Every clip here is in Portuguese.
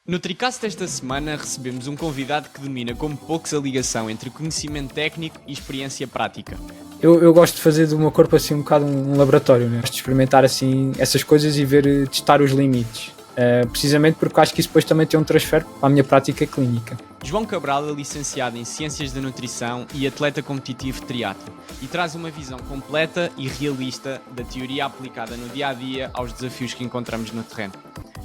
No Tricast desta semana recebemos um convidado que domina como poucos a ligação entre conhecimento técnico e experiência prática. Eu gosto de fazer do meu corpo assim um bocado um laboratório, né? Gosto de experimentar assim essas coisas e ver, testar os limites. Precisamente porque acho que isso depois também tem um transfer para a minha prática clínica. João Cabral é licenciado em Ciências da Nutrição e atleta competitivo de triatlo e traz uma visão completa e realista da teoria aplicada no dia-a-dia aos desafios que encontramos no terreno.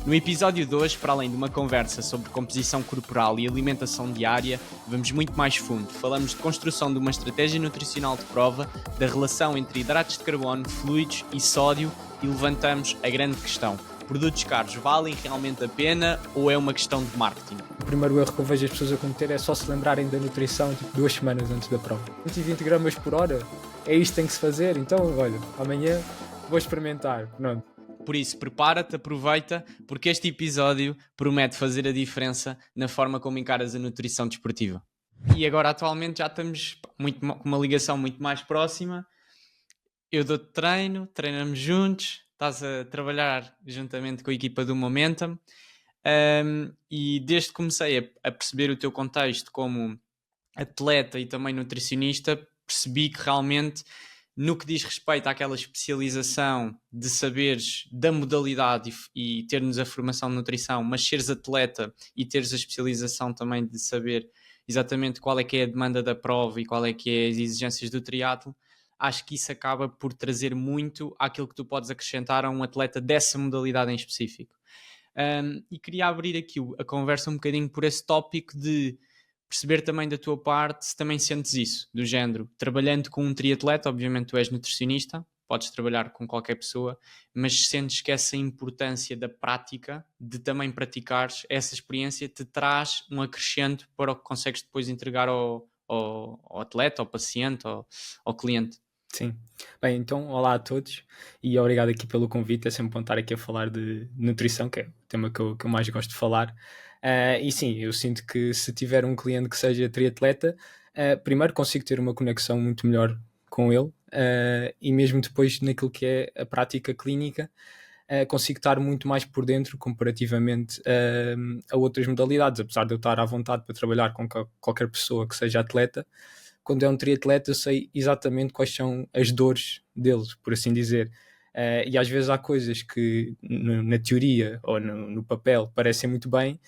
No episódio de hoje, para além de uma conversa sobre composição corporal e alimentação diária, vamos muito mais fundo. Falamos de construção de uma estratégia nutricional de prova, da relação entre hidratos de carbono, fluidos e sódio e levantamos a grande questão. Produtos caros valem realmente a pena ou é uma questão de marketing? O primeiro erro que eu vejo as pessoas a cometer é só se lembrarem da nutrição 2 semanas antes da prova. 120 gramas por hora, é isto que tem que se fazer, então olha, amanhã vou experimentar, pronto. Por isso, prepara-te, aproveita, porque este episódio promete fazer a diferença na forma como encaras a nutrição desportiva. E agora, atualmente, já estamos com uma ligação muito mais próxima. Eu dou-te treino, treinamos juntos, estás a trabalhar juntamente com a equipa do Momentum. E desde que comecei a perceber o teu contexto como atleta e também nutricionista, percebi que realmente, no que diz respeito àquela especialização de saberes da modalidade e termos a formação de nutrição, mas seres atleta e teres a especialização também de saber exatamente qual é que é a demanda da prova e qual é que é as exigências do triatlo, acho que isso acaba por trazer muito àquilo que tu podes acrescentar a um atleta dessa modalidade em específico. E queria abrir aqui a conversa um bocadinho por esse tópico de perceber também da tua parte se também sentes isso, do género, trabalhando com um triatleta, obviamente tu és nutricionista, podes trabalhar com qualquer pessoa, mas sentes que essa importância da prática, de também praticares, essa experiência te traz um acrescento para o que consegues depois entregar ao atleta, ao paciente, ao cliente. Sim. Bem, então, olá a todos e obrigado aqui pelo convite. É sempre bom estar aqui a falar de nutrição, que é o tema que eu mais gosto de falar. E sim, eu sinto que se tiver um cliente que seja triatleta, primeiro consigo ter uma conexão muito melhor com ele, e mesmo depois naquilo que é a prática clínica, consigo estar muito mais por dentro comparativamente a outras modalidades. Apesar de eu estar à vontade para trabalhar com qualquer pessoa que seja atleta, quando é um triatleta eu sei exatamente quais são as dores deles, por assim dizer. E às vezes há coisas que na teoria ou no papel parecem muito bem,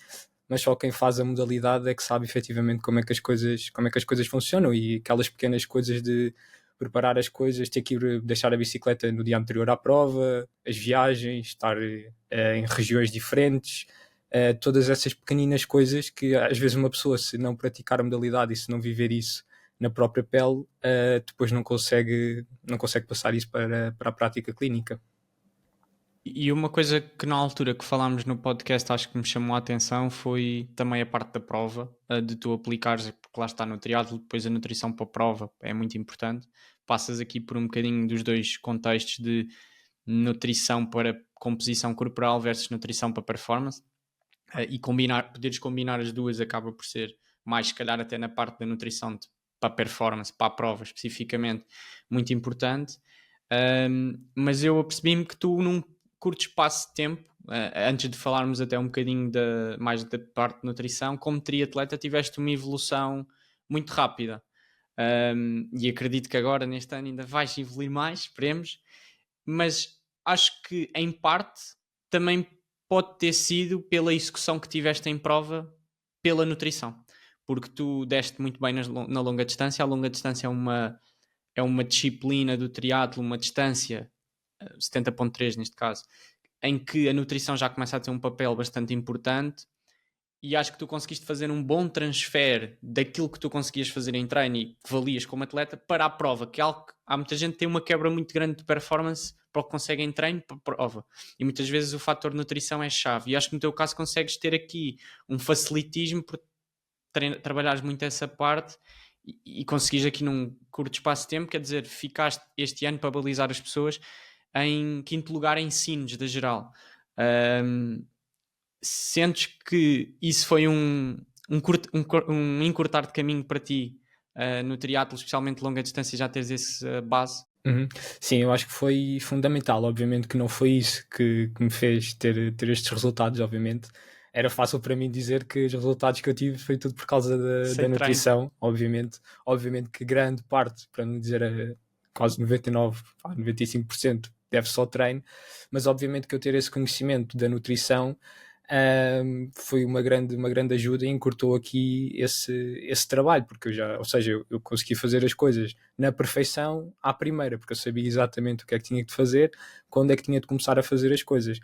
mas só quem faz a modalidade é que sabe efetivamente como é que as coisas funcionam, e aquelas pequenas coisas de preparar as coisas, ter que ir deixar a bicicleta no dia anterior à prova, as viagens, estar em regiões diferentes, todas essas pequeninas coisas que às vezes uma pessoa, se não praticar a modalidade e se não viver isso na própria pele, depois não consegue passar isso para a prática clínica. E uma coisa que na altura que falámos no podcast acho que me chamou a atenção foi também a parte da prova, de tu aplicares, porque lá está no triatlo, depois a nutrição para a prova é muito importante. Passas aqui por um bocadinho dos dois contextos de nutrição para composição corporal versus nutrição para performance, e poderes combinar as duas acaba por ser mais, se calhar até na parte da nutrição para performance, para a prova especificamente, muito importante. Mas eu apercebi-me que tu num curto espaço de tempo, antes de falarmos até um bocadinho mais da parte de nutrição, como triatleta tiveste uma evolução muito rápida. E acredito que agora neste ano ainda vais evoluir mais, esperemos, mas acho que em parte também pode ter sido pela execução que tiveste em prova pela nutrição, porque tu deste muito bem na longa distância. A longa distância é uma disciplina do triatlo, uma distância 70.3 neste caso, em que a nutrição já começa a ter um papel bastante importante, e acho que tu conseguiste fazer um bom transfer daquilo que tu conseguias fazer em treino e que valias como atleta para a prova, que é algo que há muita gente que tem uma quebra muito grande de performance para o que consegue em treino para a prova, e muitas vezes o fator nutrição é chave, e acho que no teu caso consegues ter aqui um facilitismo por trabalhares muito essa parte e conseguires aqui num curto espaço de tempo, quer dizer, ficaste este ano para balizar as pessoas em quinto lugar em sinos da geral. Sentes que isso foi um encurtar de caminho para ti no triatlo, especialmente longa distância, já teres essa base? Uhum. Sim, eu acho que foi fundamental. Obviamente que não foi isso que me fez ter estes resultados, obviamente. era fácil para mim dizer que os resultados que eu tive foi tudo por causa da Sem treino. nutrição, obviamente. Obviamente que grande parte, para não dizer quase 99, 95%, deve-se ao treino, mas obviamente que eu ter esse conhecimento da nutrição foi uma grande ajuda e encurtou aqui esse trabalho, porque ou seja, eu consegui fazer as coisas na perfeição à primeira, porque eu sabia exatamente o que é que tinha de fazer, quando é que tinha de começar a fazer as coisas.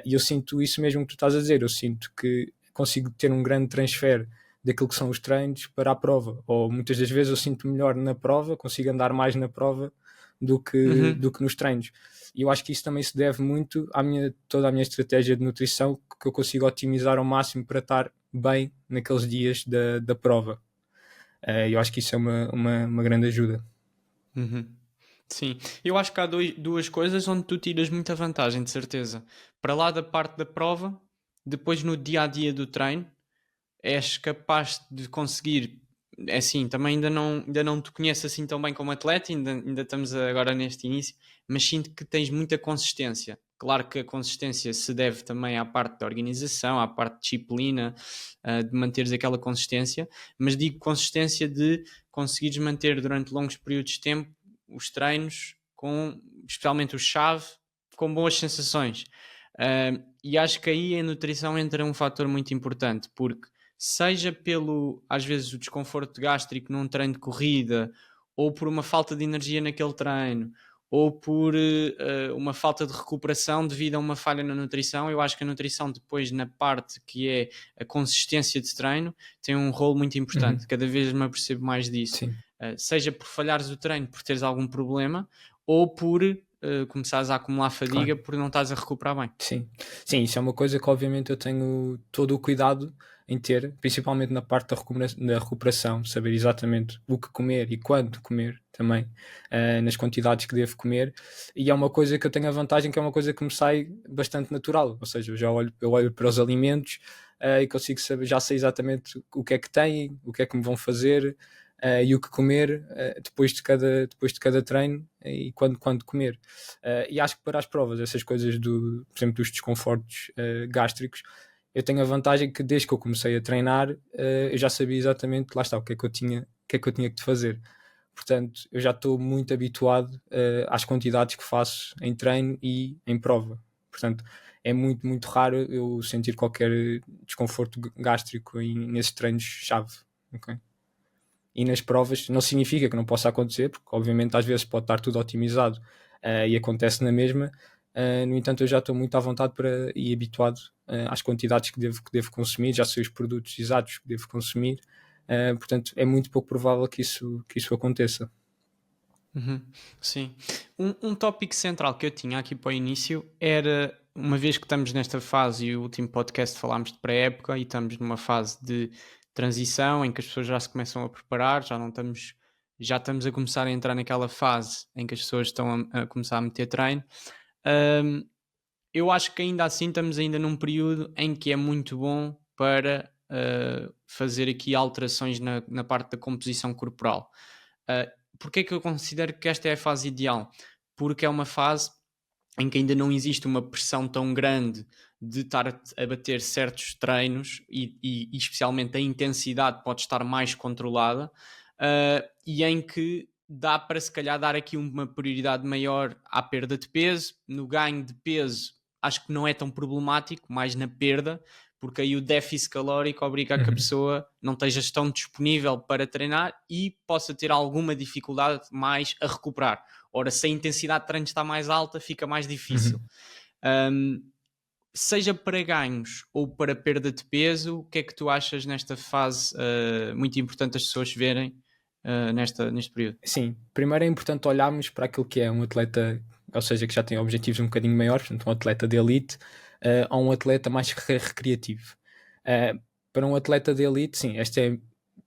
E eu sinto isso mesmo que tu estás a dizer, eu sinto que consigo ter um grande transfer daquilo que são os treinos para a prova, ou muitas das vezes eu sinto melhor na prova, consigo andar mais na prova do que nos treinos. E eu acho que isso também se deve muito toda a minha estratégia de nutrição, que eu consigo otimizar ao máximo para estar bem naqueles dias da prova. Eu acho que isso é uma grande ajuda. Sim, eu acho que há duas coisas onde tu tiras muita vantagem, de certeza. Para lá da parte da prova, depois no dia a dia do treino, és capaz de conseguir. É assim, também ainda não te conheço assim tão bem como atleta, ainda estamos agora neste início, mas sinto que tens muita consistência. Claro que a consistência se deve também à parte da organização, à parte de disciplina, de manteres aquela consistência, mas digo consistência de conseguires manter durante longos períodos de tempo os treinos, especialmente o chave, com boas sensações. E acho que aí a nutrição entra um fator muito importante, porque seja pelo, às vezes, o desconforto gástrico num treino de corrida, ou por uma falta de energia naquele treino, ou por uma falta de recuperação devido a uma falha na nutrição, eu acho que a nutrição depois na parte que é a consistência de treino tem um rolo muito importante. Cada vez me apercebo mais disso. Seja por falhares o treino, por teres algum problema, ou por começares a acumular fadiga, por não estás a recuperar bem. Sim, isso é uma coisa que obviamente eu tenho todo o cuidado em ter, principalmente na parte da recuperação, saber exatamente o que comer e quando comer também, nas quantidades que devo comer, e é uma coisa que eu tenho a vantagem que é uma coisa que me sai bastante natural, ou seja, eu olho para os alimentos e consigo saber, já sei exatamente o que é que têm, o que é que me vão fazer, e o que comer depois de cada treino e quando comer. E acho que para as provas, essas coisas por exemplo, dos desconfortos gástricos, eu tenho a vantagem que desde que eu comecei a treinar, eu já sabia exatamente, lá está, o que é que eu tinha que fazer. Portanto, eu já estou muito habituado às quantidades que faço em treino e em prova. Portanto, é muito, muito raro eu sentir qualquer desconforto gástrico nesses treinos-chave. Okay? E nas provas não significa que não possa acontecer, porque obviamente às vezes pode estar tudo otimizado e acontece na mesma. No entanto, eu já estou muito à vontade e habituado às quantidades que devo consumir, já sei os produtos exatos que devo consumir, portanto é muito pouco provável que isso aconteça. Sim. Um tópico central que eu tinha aqui para o início era, uma vez que estamos nesta fase e o último podcast falámos de pré-época e estamos numa fase de transição em que as pessoas já se começam a preparar, já estamos a começar a entrar naquela fase em que as pessoas estão a começar a meter treino. Eu acho que ainda assim estamos ainda num período em que é muito bom para fazer aqui alterações na parte da composição corporal. Porque é que eu considero que esta é a fase ideal? Porque é uma fase em que ainda não existe uma pressão tão grande de estar a bater certos treinos e especialmente a intensidade pode estar mais controlada e em que dá para se calhar dar aqui uma prioridade maior à perda de peso. No ganho de peso acho que não é tão problemático, mais na perda, porque aí o déficit calórico obriga a que a pessoa não esteja tão disponível para treinar e possa ter alguma dificuldade mais a recuperar. Ora, se a intensidade de treino está mais alta, fica mais difícil. Seja para ganhos ou para perda de peso, o que é que tu achas nesta fase muito importante as pessoas verem neste período? Sim, primeiro é importante olharmos para aquilo que é um atleta, ou seja, que já tem objetivos um bocadinho maiores, portanto um atleta de elite, ou um atleta mais recreativo. Para um atleta de elite, sim, esta é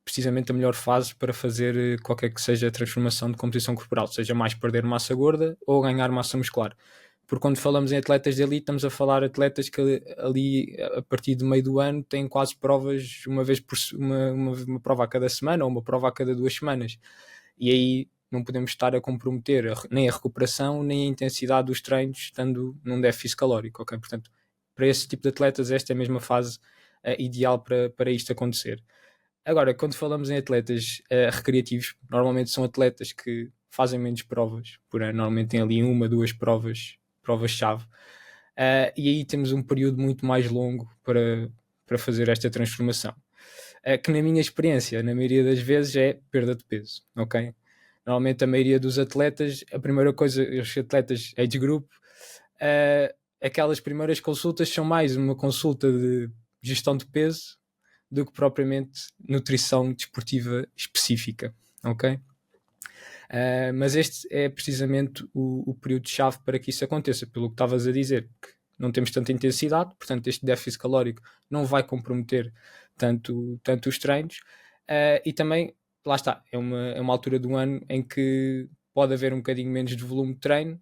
precisamente a melhor fase para fazer qualquer que seja a transformação de composição corporal, seja mais perder massa gorda ou ganhar massa muscular. Porque quando falamos em atletas de elite, estamos a falar de atletas que ali, a partir do meio do ano, têm quase provas uma vez por uma prova a cada semana ou uma prova a cada 2 semanas. E aí não podemos estar a comprometer nem a recuperação nem a intensidade dos treinos estando num déficit calórico, ok? Portanto, para esse tipo de atletas esta é a mesma fase ideal para isto acontecer. Agora, quando falamos em atletas recreativos, normalmente são atletas que fazem menos provas por ano, normalmente têm ali 1, 2 provas-chave, e aí temos um período muito mais longo para fazer esta transformação. Que na minha experiência, na maioria das vezes, é perda de peso, ok? Normalmente a maioria dos atletas, a primeira coisa, os atletas age group, aquelas primeiras consultas são mais uma consulta de gestão de peso do que propriamente nutrição desportiva específica, ok? Mas este é precisamente o período-chave para que isso aconteça, pelo que estavas a dizer, que não temos tanta intensidade, portanto este déficit calórico não vai comprometer tanto os treinos, e também, lá está, é uma altura do ano em que pode haver um bocadinho menos de volume de treino,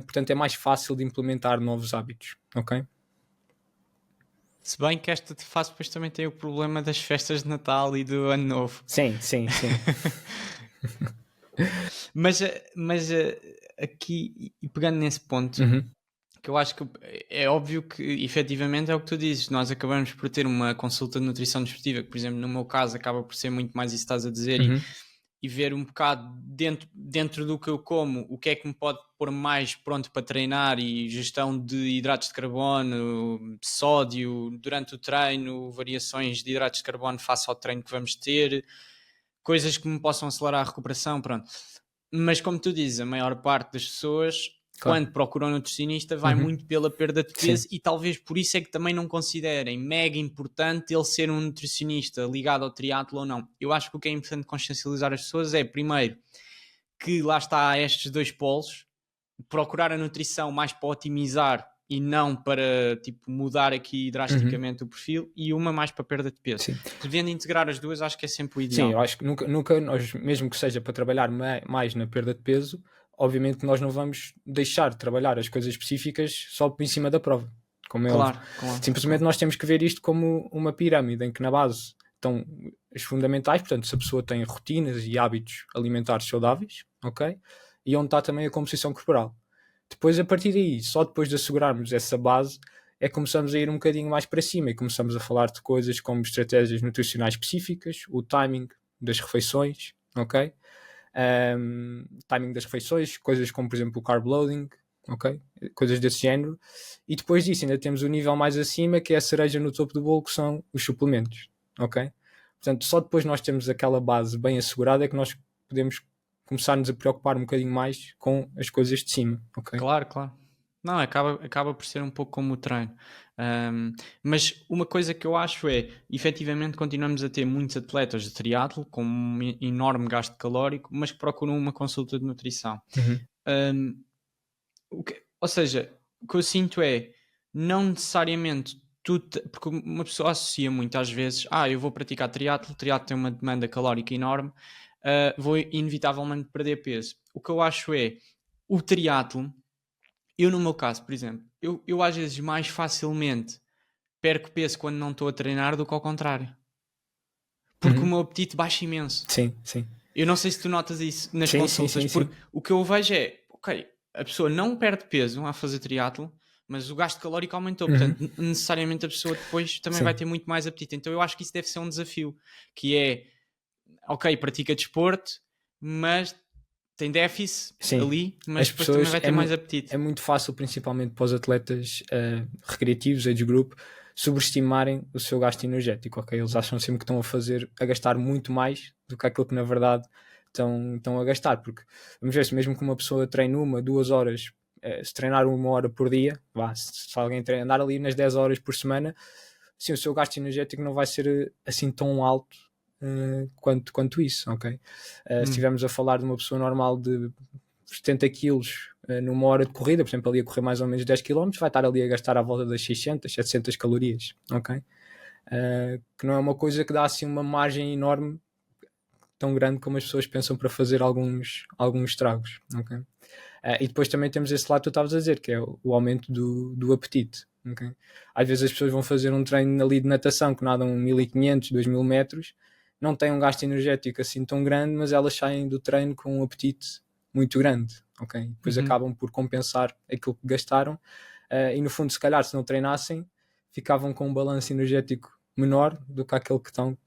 portanto é mais fácil de implementar novos hábitos, ok? Se bem que esta fase depois também tem o problema das festas de Natal e do Ano Novo. Sim. mas aqui, e pegando nesse ponto, que eu acho que é óbvio que efetivamente é o que tu dizes, nós acabamos por ter uma consulta de nutrição desportiva, que por exemplo no meu caso acaba por ser muito mais isso que estás a dizer, e ver um bocado dentro do que eu como, o que é que me pode pôr mais pronto para treinar, e gestão de hidratos de carbono, sódio durante o treino, variações de hidratos de carbono face ao treino que vamos ter, coisas que me possam acelerar a recuperação, pronto. Mas como tu dizes, a maior parte das pessoas, claro, quando procuram um nutricionista, vai muito pela perda de peso. Sim. E talvez por isso é que também não considerem mega importante ele ser um nutricionista ligado ao triatlo ou não. Eu acho que o que é importante consciencializar as pessoas é, primeiro, que lá está estes dois polos, procurar a nutrição mais para otimizar e não para tipo, mudar aqui drasticamente o perfil, e uma mais para perda de peso. Sim. Podendo integrar as duas, acho que é sempre o ideal. Sim, eu acho que nunca nós, mesmo que seja para trabalhar mais na perda de peso, obviamente que nós não vamos deixar de trabalhar as coisas específicas só por em cima da prova, como é óbvio. Simplesmente nós temos que ver isto como uma pirâmide em que na base estão os fundamentais, portanto, se a pessoa tem rotinas e hábitos alimentares saudáveis, ok? E onde está também a composição corporal. Depois, a partir daí, só depois de assegurarmos essa base, é que começamos a ir um bocadinho mais para cima e começamos a falar de coisas como estratégias nutricionais específicas, o timing das refeições, ok? Timing das refeições, coisas como, por exemplo, o carb loading, ok? Coisas desse género. E depois disso ainda temos o nível mais acima, que é a cereja no topo do bolo, que são os suplementos, ok? Portanto, só depois nós temos aquela base bem assegurada é que nós podemos começar-nos a preocupar um bocadinho mais com as coisas de cima, ok? Claro. Não, acaba por ser um pouco como o treino. Mas uma coisa que eu acho é, efetivamente, continuamos a ter muitos atletas de triatlo com um enorme gasto calórico, mas que procuram uma consulta de nutrição. Ou seja, o que eu sinto é, não necessariamente porque uma pessoa associa muito às vezes, eu vou praticar triatlo tem uma demanda calórica enorme, vou inevitavelmente perder peso. O que eu acho é, o triatlo, eu no meu caso, por exemplo, eu às vezes mais facilmente perco peso quando não estou a treinar do que ao contrário. Porque o meu apetite baixa imenso. Sim. Eu não sei se tu notas isso nas consultas, porque o que eu vejo é, ok, a pessoa não perde peso a fazer triatlo, mas o gasto calórico aumentou, portanto necessariamente a pessoa depois também vai ter muito mais apetite. Então eu acho que isso deve ser um desafio, que é, ok, pratica desporto, mas tem déficit ali, mas depois também vai ter mais apetite. É muito fácil, principalmente para os atletas recreativos, age group, sobreestimarem o seu gasto energético, ok? Eles acham sempre que estão a gastar muito mais do que aquilo que na verdade estão a gastar, porque vamos ver, se mesmo que uma pessoa treine 1-2 horas, se treinar 1 hora por dia, se alguém andar ali nas 10 horas por semana, sim, o seu gasto energético não vai ser assim tão alto quanto isso, ok? Se estivermos a falar de uma pessoa normal de 70 kg numa hora de corrida, por exemplo, ali a correr mais ou menos 10 km, vai estar ali a gastar à volta das 600-700 calorias, ok? Que não é uma coisa que dá assim uma margem enorme, tão grande como as pessoas pensam, para fazer alguns estragos, ok? E depois também temos esse lado que tu estavas a dizer, que é o aumento do apetite, okay? Às vezes as pessoas vão fazer um treino ali de natação que nadam 1500, 2000 metros, não têm um gasto energético assim tão grande, mas elas saem do treino com um apetite muito grande, ok? Depois acabam por compensar aquilo que gastaram, e no fundo, se calhar, se não treinassem, ficavam com um balanço energético menor do que aquele que estão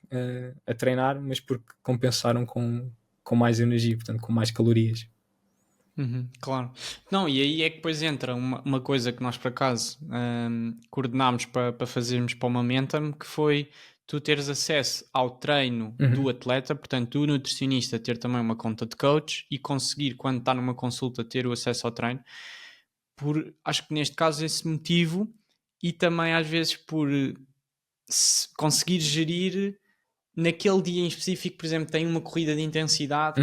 a treinar, mas porque compensaram com mais energia, portanto, com mais calorias. Claro. Não, e aí é que depois entra uma coisa que nós por acaso coordenámos para fazermos para o Momentum, que foi tu teres acesso ao treino do atleta, portanto o nutricionista ter também uma conta de coach e conseguir, quando está numa consulta, ter o acesso ao treino, por, acho que neste caso esse motivo, e também às vezes por conseguir gerir naquele dia em específico. Por exemplo, tem uma corrida de intensidade,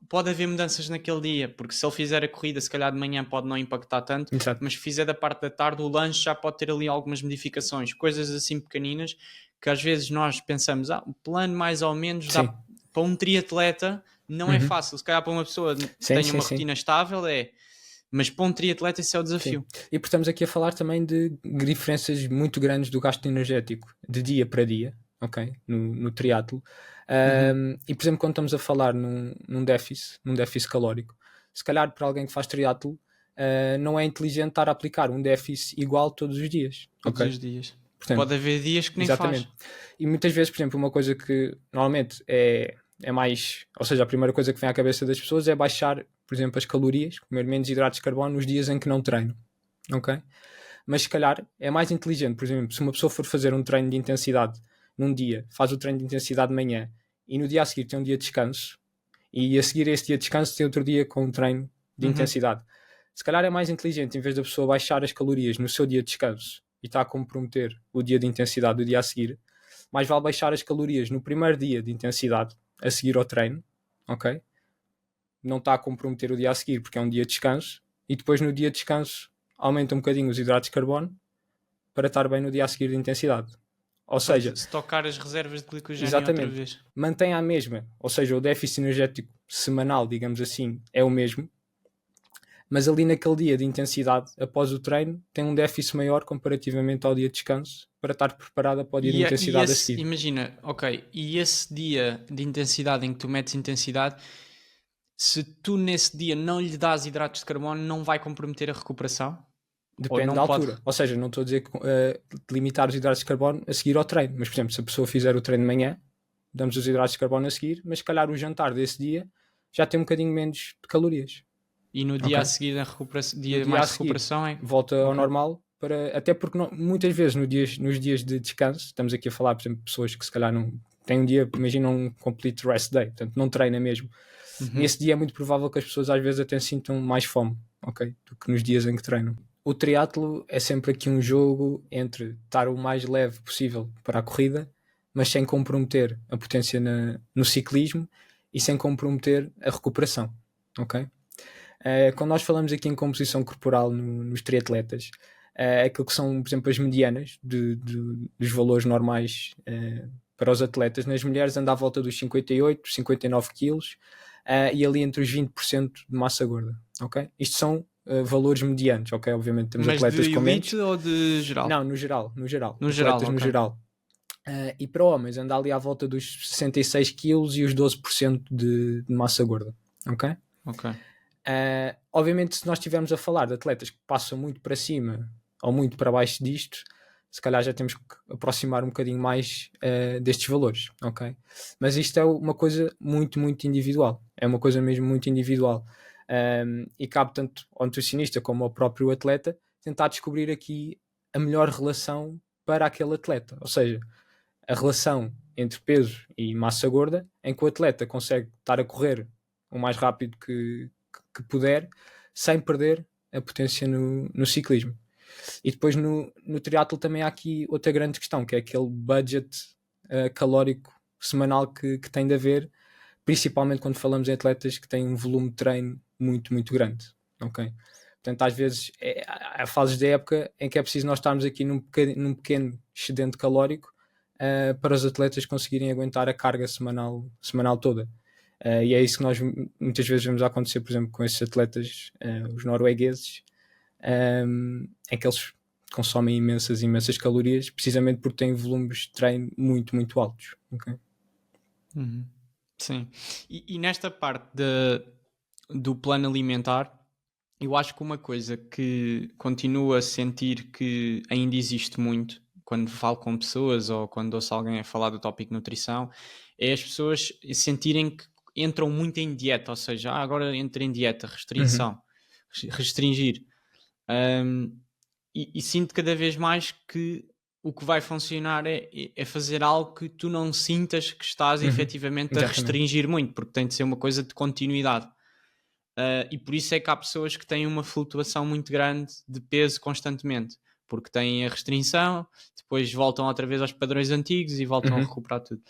pode haver mudanças naquele dia, porque se ele fizer a corrida, se calhar de manhã pode não impactar tanto, Exato. mas se fizer da parte da tarde, o lanche já pode ter ali algumas modificações, coisas assim pequeninas, que às vezes nós pensamos, o plano mais ou menos dá para um triatleta, não é fácil, se calhar para uma pessoa que tenha uma rotina estável mas para um triatleta isso é o desafio. Sim. E estamos aqui a falar também de diferenças muito grandes do gasto energético de dia para dia, ok? No triatlo. E por exemplo, quando estamos a falar num déficit calórico, se calhar para alguém que faz triatlo, não é inteligente estar a aplicar um déficit igual todos os dias. Todos os dias. Portanto, pode haver dias que nem faz. E muitas vezes, por exemplo, uma coisa que normalmente é mais, ou seja, a primeira coisa que vem à cabeça das pessoas é baixar, por exemplo, as calorias, comer menos hidratos de carbono nos dias em que não treino, ok? Mas se calhar é mais inteligente, por exemplo, se uma pessoa for fazer um treino de intensidade num dia, faz o treino de intensidade de manhã e no dia a seguir tem um dia de descanso e a seguir esse dia de descanso tem outro dia com um treino de intensidade. Se calhar é mais inteligente, em vez da pessoa baixar as calorias no seu dia de descanso e está a comprometer o dia de intensidade do dia a seguir, mais vale baixar as calorias no primeiro dia de intensidade a seguir ao treino, ok? Não está a comprometer o dia a seguir porque é um dia de descanso, e depois no dia de descanso aumenta um bocadinho os hidratos de carbono para estar bem no dia a seguir de intensidade. Ou seja, estocar as reservas de glicogênio exatamente, outra vez. Mantém a mesma, ou seja, o déficit energético semanal, digamos assim, é o mesmo, mas ali naquele dia de intensidade, após o treino, tem um déficit maior comparativamente ao dia de descanso, para estar preparada para o dia de intensidade a seguir. Imagina, ok, e esse dia de intensidade em que tu metes intensidade, se tu nesse dia não lhe dás hidratos de carbono, não vai comprometer a recuperação? Depende da altura. Ou seja, não estou a dizer que limitar os hidratos de carbono a seguir ao treino, mas por exemplo, se a pessoa fizer o treino de manhã, damos os hidratos de carbono a seguir, mas se calhar o jantar desse dia já tem um bocadinho menos de calorias. E no dia a seguir, a recuperação, dia mais recuperação volta ao normal, até porque muitas vezes nos dias de descanso, estamos aqui a falar, por exemplo, de pessoas que se calhar não têm um dia, imagina um complete rest day, portanto não treina mesmo. Nesse dia é muito provável que as pessoas às vezes até sintam mais fome, ok, do que nos dias em que treinam. O triatlo é sempre aqui um jogo entre estar o mais leve possível para a corrida, mas sem comprometer a potência no ciclismo e sem comprometer a recuperação, ok? Quando nós falamos aqui em composição corporal nos triatletas, aquilo que são, por exemplo, as medianas dos valores normais para os atletas, nas mulheres anda à volta dos 58, 59 quilos e ali entre os 20% de massa gorda, ok? Isto são valores medianos, ok? Obviamente temos atletas com menos. Mas de elite ou de geral? Não, no geral. No atletas geral, no geral. E para homens anda ali à volta dos 66 quilos e os 12% de massa gorda, ok? Ok. Obviamente, se nós estivermos a falar de atletas que passam muito para cima ou muito para baixo disto, se calhar já temos que aproximar um bocadinho mais destes valores, ok? Mas isto é uma coisa muito, muito individual. É uma coisa mesmo muito individual. E cabe tanto ao nutricionista como ao próprio atleta tentar descobrir aqui a melhor relação para aquele atleta. Ou seja, a relação entre peso e massa gorda, em que o atleta consegue estar a correr o mais rápido que puder, sem perder a potência no ciclismo. E depois no triatlo também há aqui outra grande questão, que é aquele budget calórico semanal que tem de haver, principalmente quando falamos em atletas que têm um volume de treino muito, muito grande. Okay? Portanto, às vezes há fases da época em que é preciso nós estarmos aqui num pequeno excedente calórico para os atletas conseguirem aguentar a carga semanal toda. E é isso que nós muitas vezes vemos acontecer, por exemplo, com esses atletas, os noruegueses, em que eles consomem imensas calorias, precisamente porque têm volumes de treino muito, muito altos. Okay? Sim. E nesta parte do plano alimentar, eu acho que uma coisa que continuo a sentir que ainda existe muito quando falo com pessoas ou quando ouço alguém a falar do tópico nutrição é as pessoas sentirem que entram muito em dieta, ou seja, agora entra em dieta, Uhum, restrição, restringir. Um, e sinto cada vez mais que o que vai funcionar é fazer algo que tu não sintas que estás uhum, efetivamente a exatamente. restringir muito, porque tem de ser uma coisa de continuidade. E por isso é que há pessoas que têm uma flutuação muito grande de peso constantemente, porque têm a restrição, depois voltam outra vez aos padrões antigos e voltam a Uhum. recuperar tudo.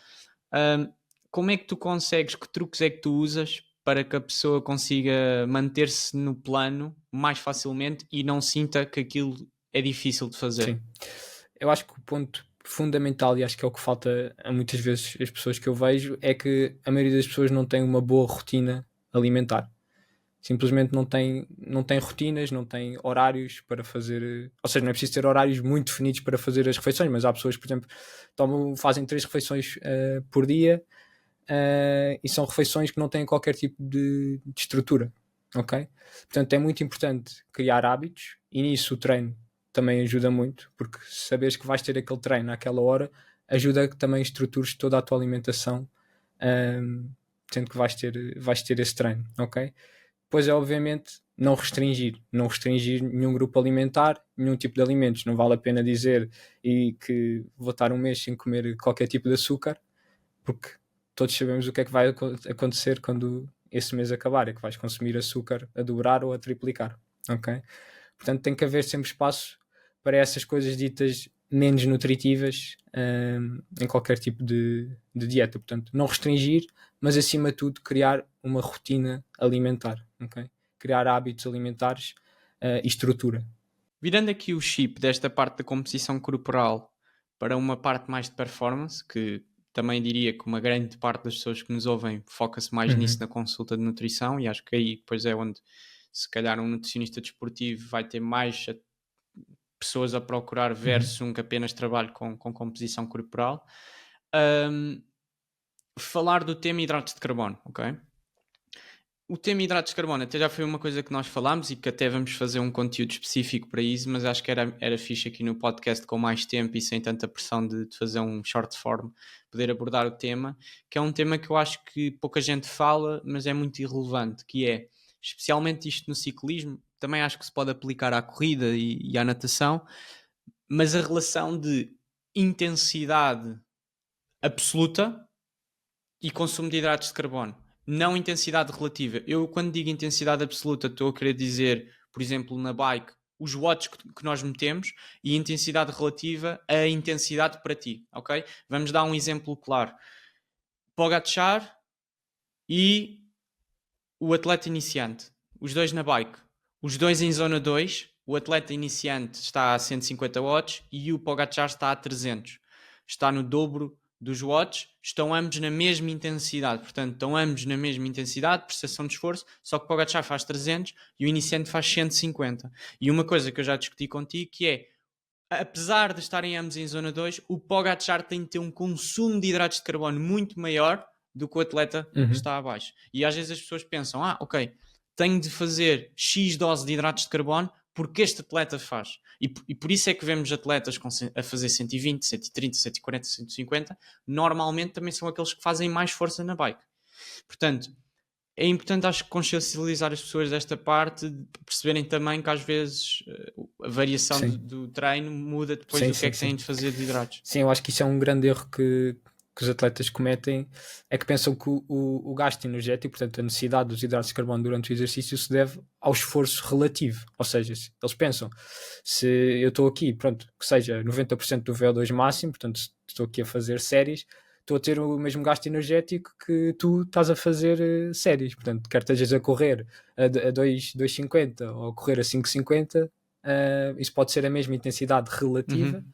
Um, Como é que tu consegues, que truques é que tu usas para que a pessoa consiga manter-se no plano mais facilmente e não sinta que aquilo é difícil de fazer? Sim. Eu acho que o ponto fundamental, e acho que é o que falta a muitas vezes as pessoas que eu vejo, é que a maioria das pessoas não tem uma boa rotina alimentar. Simplesmente não tem rotinas, não tem horários para fazer. Ou seja, não é preciso ter horários muito definidos para fazer as refeições, mas há pessoas, por exemplo, fazem 3 refeições por dia, e são refeições que não têm qualquer tipo de estrutura. Ok? Portanto, é muito importante criar hábitos, e nisso o treino também ajuda muito, porque saberes que vais ter aquele treino naquela hora ajuda a que também estrutures toda a tua alimentação, um, sendo que vais ter esse treino, ok? Pois é, obviamente, não restringir nenhum grupo alimentar, nenhum tipo de alimentos. Não vale a pena dizer e que vou estar um mês sem comer qualquer tipo de açúcar, porque todos sabemos o que é que vai acontecer quando esse mês acabar, é que vais consumir açúcar a dobrar ou a triplicar, ok? Portanto, tem que haver sempre espaço para essas coisas ditas menos nutritivas, em qualquer tipo de dieta. Portanto, não restringir, mas acima de tudo criar uma rotina alimentar, ok? Criar hábitos alimentares, e estrutura. Virando aqui o chip desta parte da composição corporal para uma parte mais de performance, que também diria que uma grande parte das pessoas que nos ouvem foca-se mais nisso Uhum, na consulta de nutrição, e acho que aí depois é onde se calhar um nutricionista desportivo vai ter mais pessoas a procurar uhum. versus um que apenas trabalha com composição corporal. Um, Falar do tema hidratos de carbono, ok? O tema hidratos de carbono até já foi uma coisa que nós falámos e que até vamos fazer um conteúdo específico para isso, mas acho que era fixe aqui no podcast com mais tempo e sem tanta pressão de fazer um short form, poder abordar o tema, que é um tema que eu acho que pouca gente fala, mas é muito irrelevante, que é, especialmente isto no ciclismo, também acho que se pode aplicar à corrida e à natação, mas a relação de intensidade absoluta e consumo de hidratos de carbono. Não intensidade relativa. Eu, quando digo intensidade absoluta, estou a querer dizer, por exemplo, na bike, os watts que nós metemos e intensidade relativa a intensidade para ti, ok? Vamos dar um exemplo claro. Pogacar e o atleta iniciante. Os dois na bike. Os dois em zona 2. O atleta iniciante está a 150 watts e o Pogacar está a 300. Está no dobro dos watts. Estão ambos na mesma intensidade. Portanto, estão ambos na mesma intensidade, prestação de esforço, só que o Pogacar faz 300 e o iniciante faz 150. E uma coisa que eu já discuti contigo que é, apesar de estarem ambos em zona 2, o Pogacar tem de ter um consumo de hidratos de carbono muito maior do que o atleta que Uhum. está abaixo. E às vezes as pessoas pensam, ok, tenho de fazer X dose de hidratos de carbono porque este atleta faz. E por isso é que vemos atletas a fazer 120, 130, 140, 150, normalmente também são aqueles que fazem mais força na bike. Portanto, é importante, acho que, consciencializar as pessoas desta parte, de perceberem também que às vezes a variação Sim, do treino muda depois sim, do que é sim, que sim. têm de fazer de hidratos. Sim, eu acho que isso é um grande erro que os atletas cometem, é que pensam que o gasto energético, portanto a necessidade dos hidratos de carbono durante o exercício se deve ao esforço relativo, ou seja, eles pensam, se eu estou aqui, pronto, que seja 90% do VO2 máximo, portanto se estou aqui a fazer séries, estou a ter o mesmo gasto energético que tu estás a fazer séries, portanto quer estejas a correr a 2,50 ou a correr a 5,50, isso pode ser a mesma intensidade relativa, Uhum.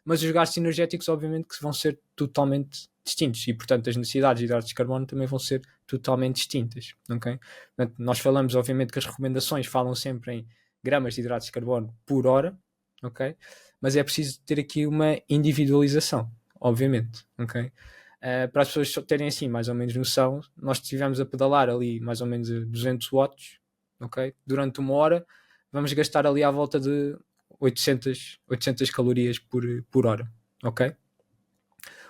mas os gastos energéticos obviamente que vão ser totalmente distintos e portanto as necessidades de hidratos de carbono também vão ser totalmente distintas, ok? Portanto, nós falamos obviamente que as recomendações falam sempre em gramas de hidratos de carbono por hora, ok? Mas é preciso ter aqui uma individualização, obviamente, ok? Para as pessoas terem assim mais ou menos noção, nós estivemos a pedalar ali mais ou menos a 200 watts, ok? Durante uma hora vamos gastar ali à volta de 800 calorias por hora, ok?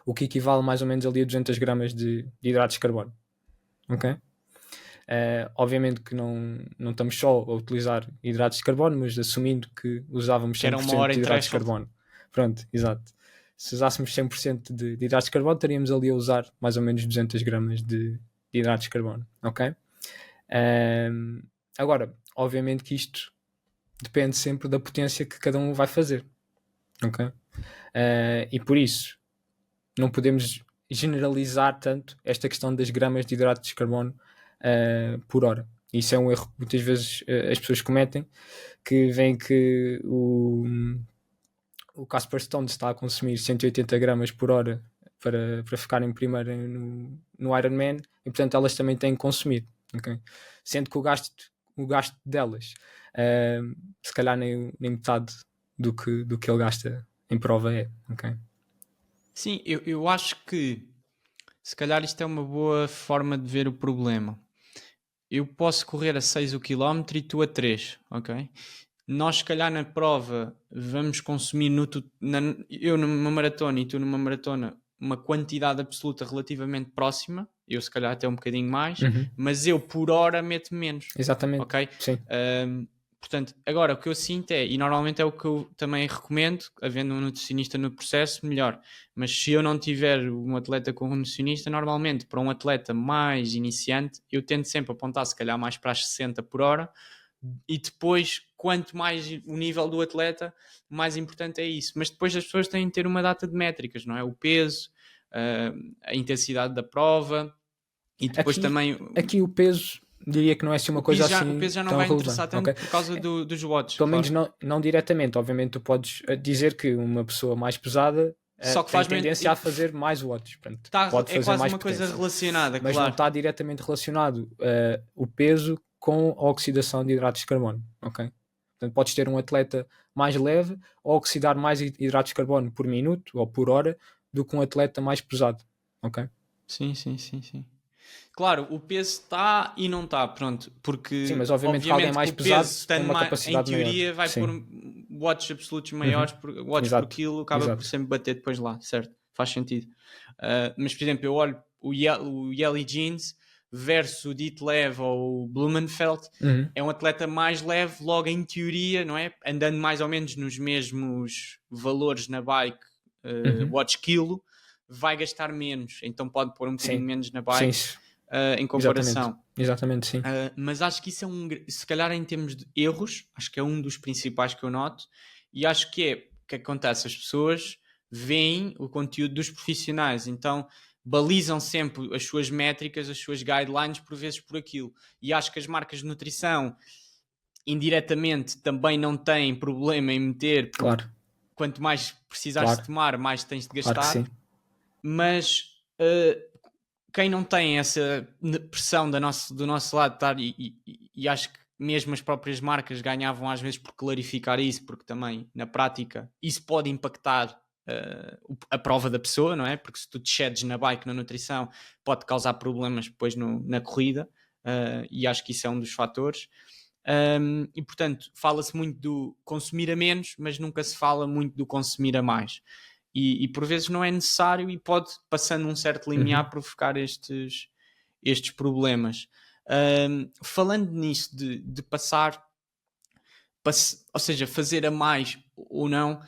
O que equivale mais ou menos ali a 200 gramas de hidratos de carbono, ok? Obviamente que não estamos só a utilizar hidratos de carbono, mas assumindo que usávamos Que era uma 100% hora de em hidratos de threshold. carbono. Pronto, exato. Se usássemos 100% de hidratos de carbono, estaríamos ali a usar mais ou menos 200 gramas de hidratos de carbono, ok? Agora, obviamente que isto depende sempre da potência que cada um vai fazer, ok? E por isso, não podemos generalizar tanto esta questão das gramas de hidratos de carbono por hora. Isso é um erro que muitas vezes as pessoas cometem, que veem que o Casper Stone está a consumir 180 gramas por hora para ficar em primeiro no Ironman e portanto elas também têm que consumir, okay? Sendo que o gasto delas se calhar nem metade do que ele gasta em prova é, ok? Sim, eu acho que se calhar isto é uma boa forma de ver o problema. Eu posso correr a 6 o quilómetro e tu a 3, ok? Nós, se calhar, na prova vamos consumir eu numa maratona e tu numa maratona uma quantidade absoluta relativamente próxima, eu se calhar até um bocadinho mais, mas eu por hora meto menos, Exatamente, ok? sim. Portanto, agora o que eu sinto e normalmente é o que eu também recomendo, havendo um nutricionista no processo, melhor. Mas se eu não tiver um atleta com um nutricionista, normalmente para um atleta mais iniciante, eu tento sempre apontar se calhar mais para as 60 por hora, e depois, quanto mais o nível do atleta, mais importante é isso. Mas depois as pessoas têm de ter uma data de métricas, não é? O peso, a intensidade da prova e depois também... Aqui o peso diria que não é assim uma coisa o assim peso já não tão vai relevante, interessar tanto okay? por causa dos watts, Pelo claro. menos não diretamente. Obviamente tu podes dizer que uma pessoa mais pesada Só que tem faz tendência a fazer mais watts, portanto, pode é fazer quase mais uma potência, coisa relacionada, mas não claro. está diretamente relacionado o peso com a oxidação de hidratos de carbono, ok? Portanto, podes ter um atleta mais leve a oxidar mais hidratos de carbono por minuto ou por hora do que um atleta mais pesado, ok? Sim. Claro, o peso está e não está, pronto, porque Sim, mas obviamente que alguém mais que o pesado peso, tem estando uma em capacidade maior. teoria, vai pôr Sim. watts absolutos maiores, watts por Exato. quilo, acaba por sempre bater depois lá, certo? Faz sentido. Mas, por exemplo, eu olho o Yelly Jeans versus o Ditlev ou o Blumenfeld, é um atleta mais leve, logo em teoria, não é? Andando mais ou menos nos mesmos valores na bike, watts quilo, vai gastar menos, então pode pôr um bocadinho menos na bike. Sim. Em comparação. Exatamente, sim. Mas acho que isso é se calhar em termos de erros, acho que é um dos principais que eu noto, e acho que o que acontece, as pessoas veem o conteúdo dos profissionais, então balizam sempre as suas métricas, as suas guidelines por vezes por aquilo, e acho que as marcas de nutrição indiretamente também não têm problema em meter, Claro. Quanto mais precisares de tomar, mais tens de gastar, claro que sim. Mas quem não tem essa pressão do nosso lado estar, e acho que mesmo as próprias marcas ganhavam às vezes por clarificar isso, porque também na prática isso pode impactar a prova da pessoa, não é? Porque se tu te cedes na bike, na nutrição, pode causar problemas depois na corrida, e acho que isso é um dos fatores. E portanto fala-se muito do consumir a menos, mas nunca se fala muito do consumir a mais. E por vezes não é necessário e pode, passando um certo limiar, provocar estes problemas. Falando nisso de passar, ou seja, fazer a mais ou não,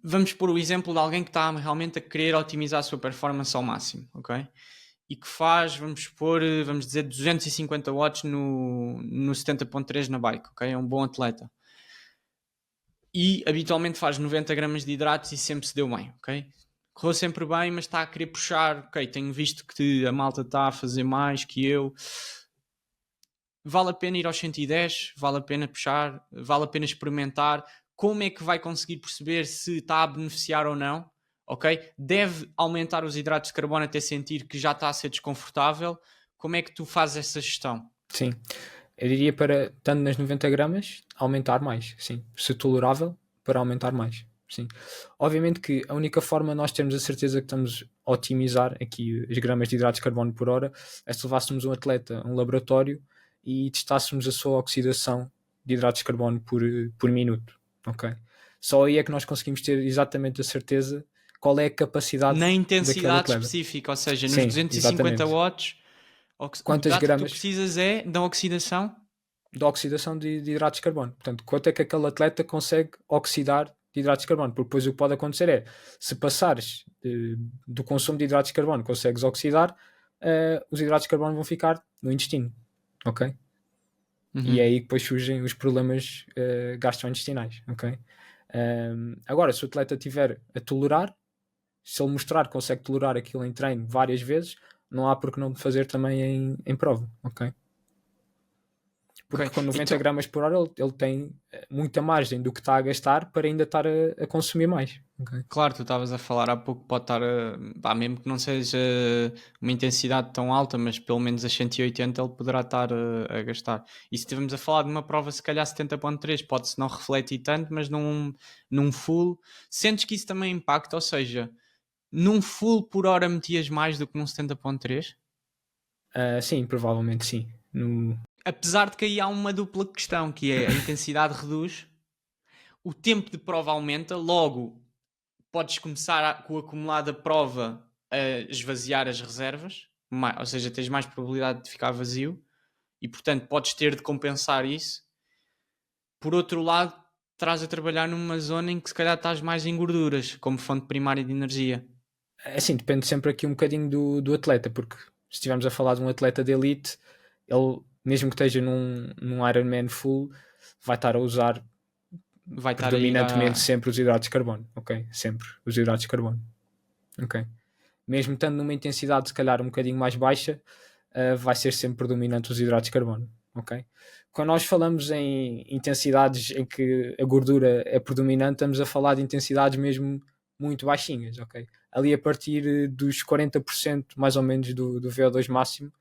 vamos pôr o exemplo de alguém que está realmente a querer otimizar a sua performance ao máximo, ok? E que faz, vamos dizer, 250 watts no 70.3 na bike, ok? É um bom atleta. E habitualmente faz 90 gramas de hidratos e sempre se deu bem, ok? Correu sempre bem, mas está a querer puxar, ok, tenho visto que a malta está a fazer mais que eu. Vale a pena ir aos 110? Vale a pena puxar? Vale a pena experimentar? Como é que vai conseguir perceber se está a beneficiar ou não? Ok? Deve aumentar os hidratos de carbono até sentir que já está a ser desconfortável? Como é que tu fazes essa gestão? Sim. Eu diria para, estando nas 90 gramas, aumentar mais, sim. Se tolerável, para aumentar mais, sim. Obviamente que a única forma de nós termos a certeza que estamos a otimizar aqui as gramas de hidratos de carbono por hora é se levássemos um atleta a um laboratório e testássemos a sua oxidação de hidratos de carbono por minuto, ok? Só aí é que nós conseguimos ter exatamente a certeza qual é a capacidade Na daquele intensidade atleta. específica, ou seja, nos Sim, 250 exatamente. watts, o Quantas dado que tu gramas precisas é da oxidação. de oxidação de hidratos de carbono. Portanto, quanto é que aquele atleta consegue oxidar de hidratos de carbono? Porque depois o que pode acontecer é, se passares do consumo de hidratos de carbono, consegues oxidar, os hidratos de carbono vão ficar no intestino, ok? E é aí que depois surgem os problemas gastrointestinais, ok? Agora, se o atleta estiver a tolerar, se ele mostrar que consegue tolerar aquilo em treino várias vezes, não há por que não fazer também em prova, ok? Porque Ok. com 90 Então, gramas por hora ele tem muita margem do que está a gastar para ainda estar a consumir mais. Okay? claro, tu estavas a falar há pouco, pode estar, pá, mesmo que não seja uma intensidade tão alta, mas pelo menos a 180 ele poderá estar a gastar. E se estivermos a falar de uma prova, se calhar 70.3, pode-se não refletir tanto, mas num full, sentes que isso também impacta? Ou seja, num full por hora metias mais do que num 70.3? Sim, provavelmente sim. Apesar de que aí há uma dupla questão, que é a intensidade reduz, o tempo de prova aumenta, logo podes começar com o acumulado da prova a esvaziar as reservas, ou seja, tens mais probabilidade de ficar vazio e, portanto, podes ter de compensar isso. Por outro lado, estás a trabalhar numa zona em que se calhar estás mais em gorduras, como fonte primária de energia. Assim, depende sempre aqui um bocadinho do atleta, porque se estivermos a falar de um atleta de elite, ele, mesmo que esteja num Ironman full, vai estar a usar Vai estar a ir predominantemente a... sempre os hidratos de carbono, ok? Sempre os hidratos de carbono, ok? Mesmo estando numa intensidade se calhar um bocadinho mais baixa, vai ser sempre predominante os hidratos de carbono, ok? Quando nós falamos em intensidades em que a gordura é predominante, estamos a falar de intensidades mesmo muito baixinhas, ok? Ali a partir dos 40% mais ou menos do VO2 máximo.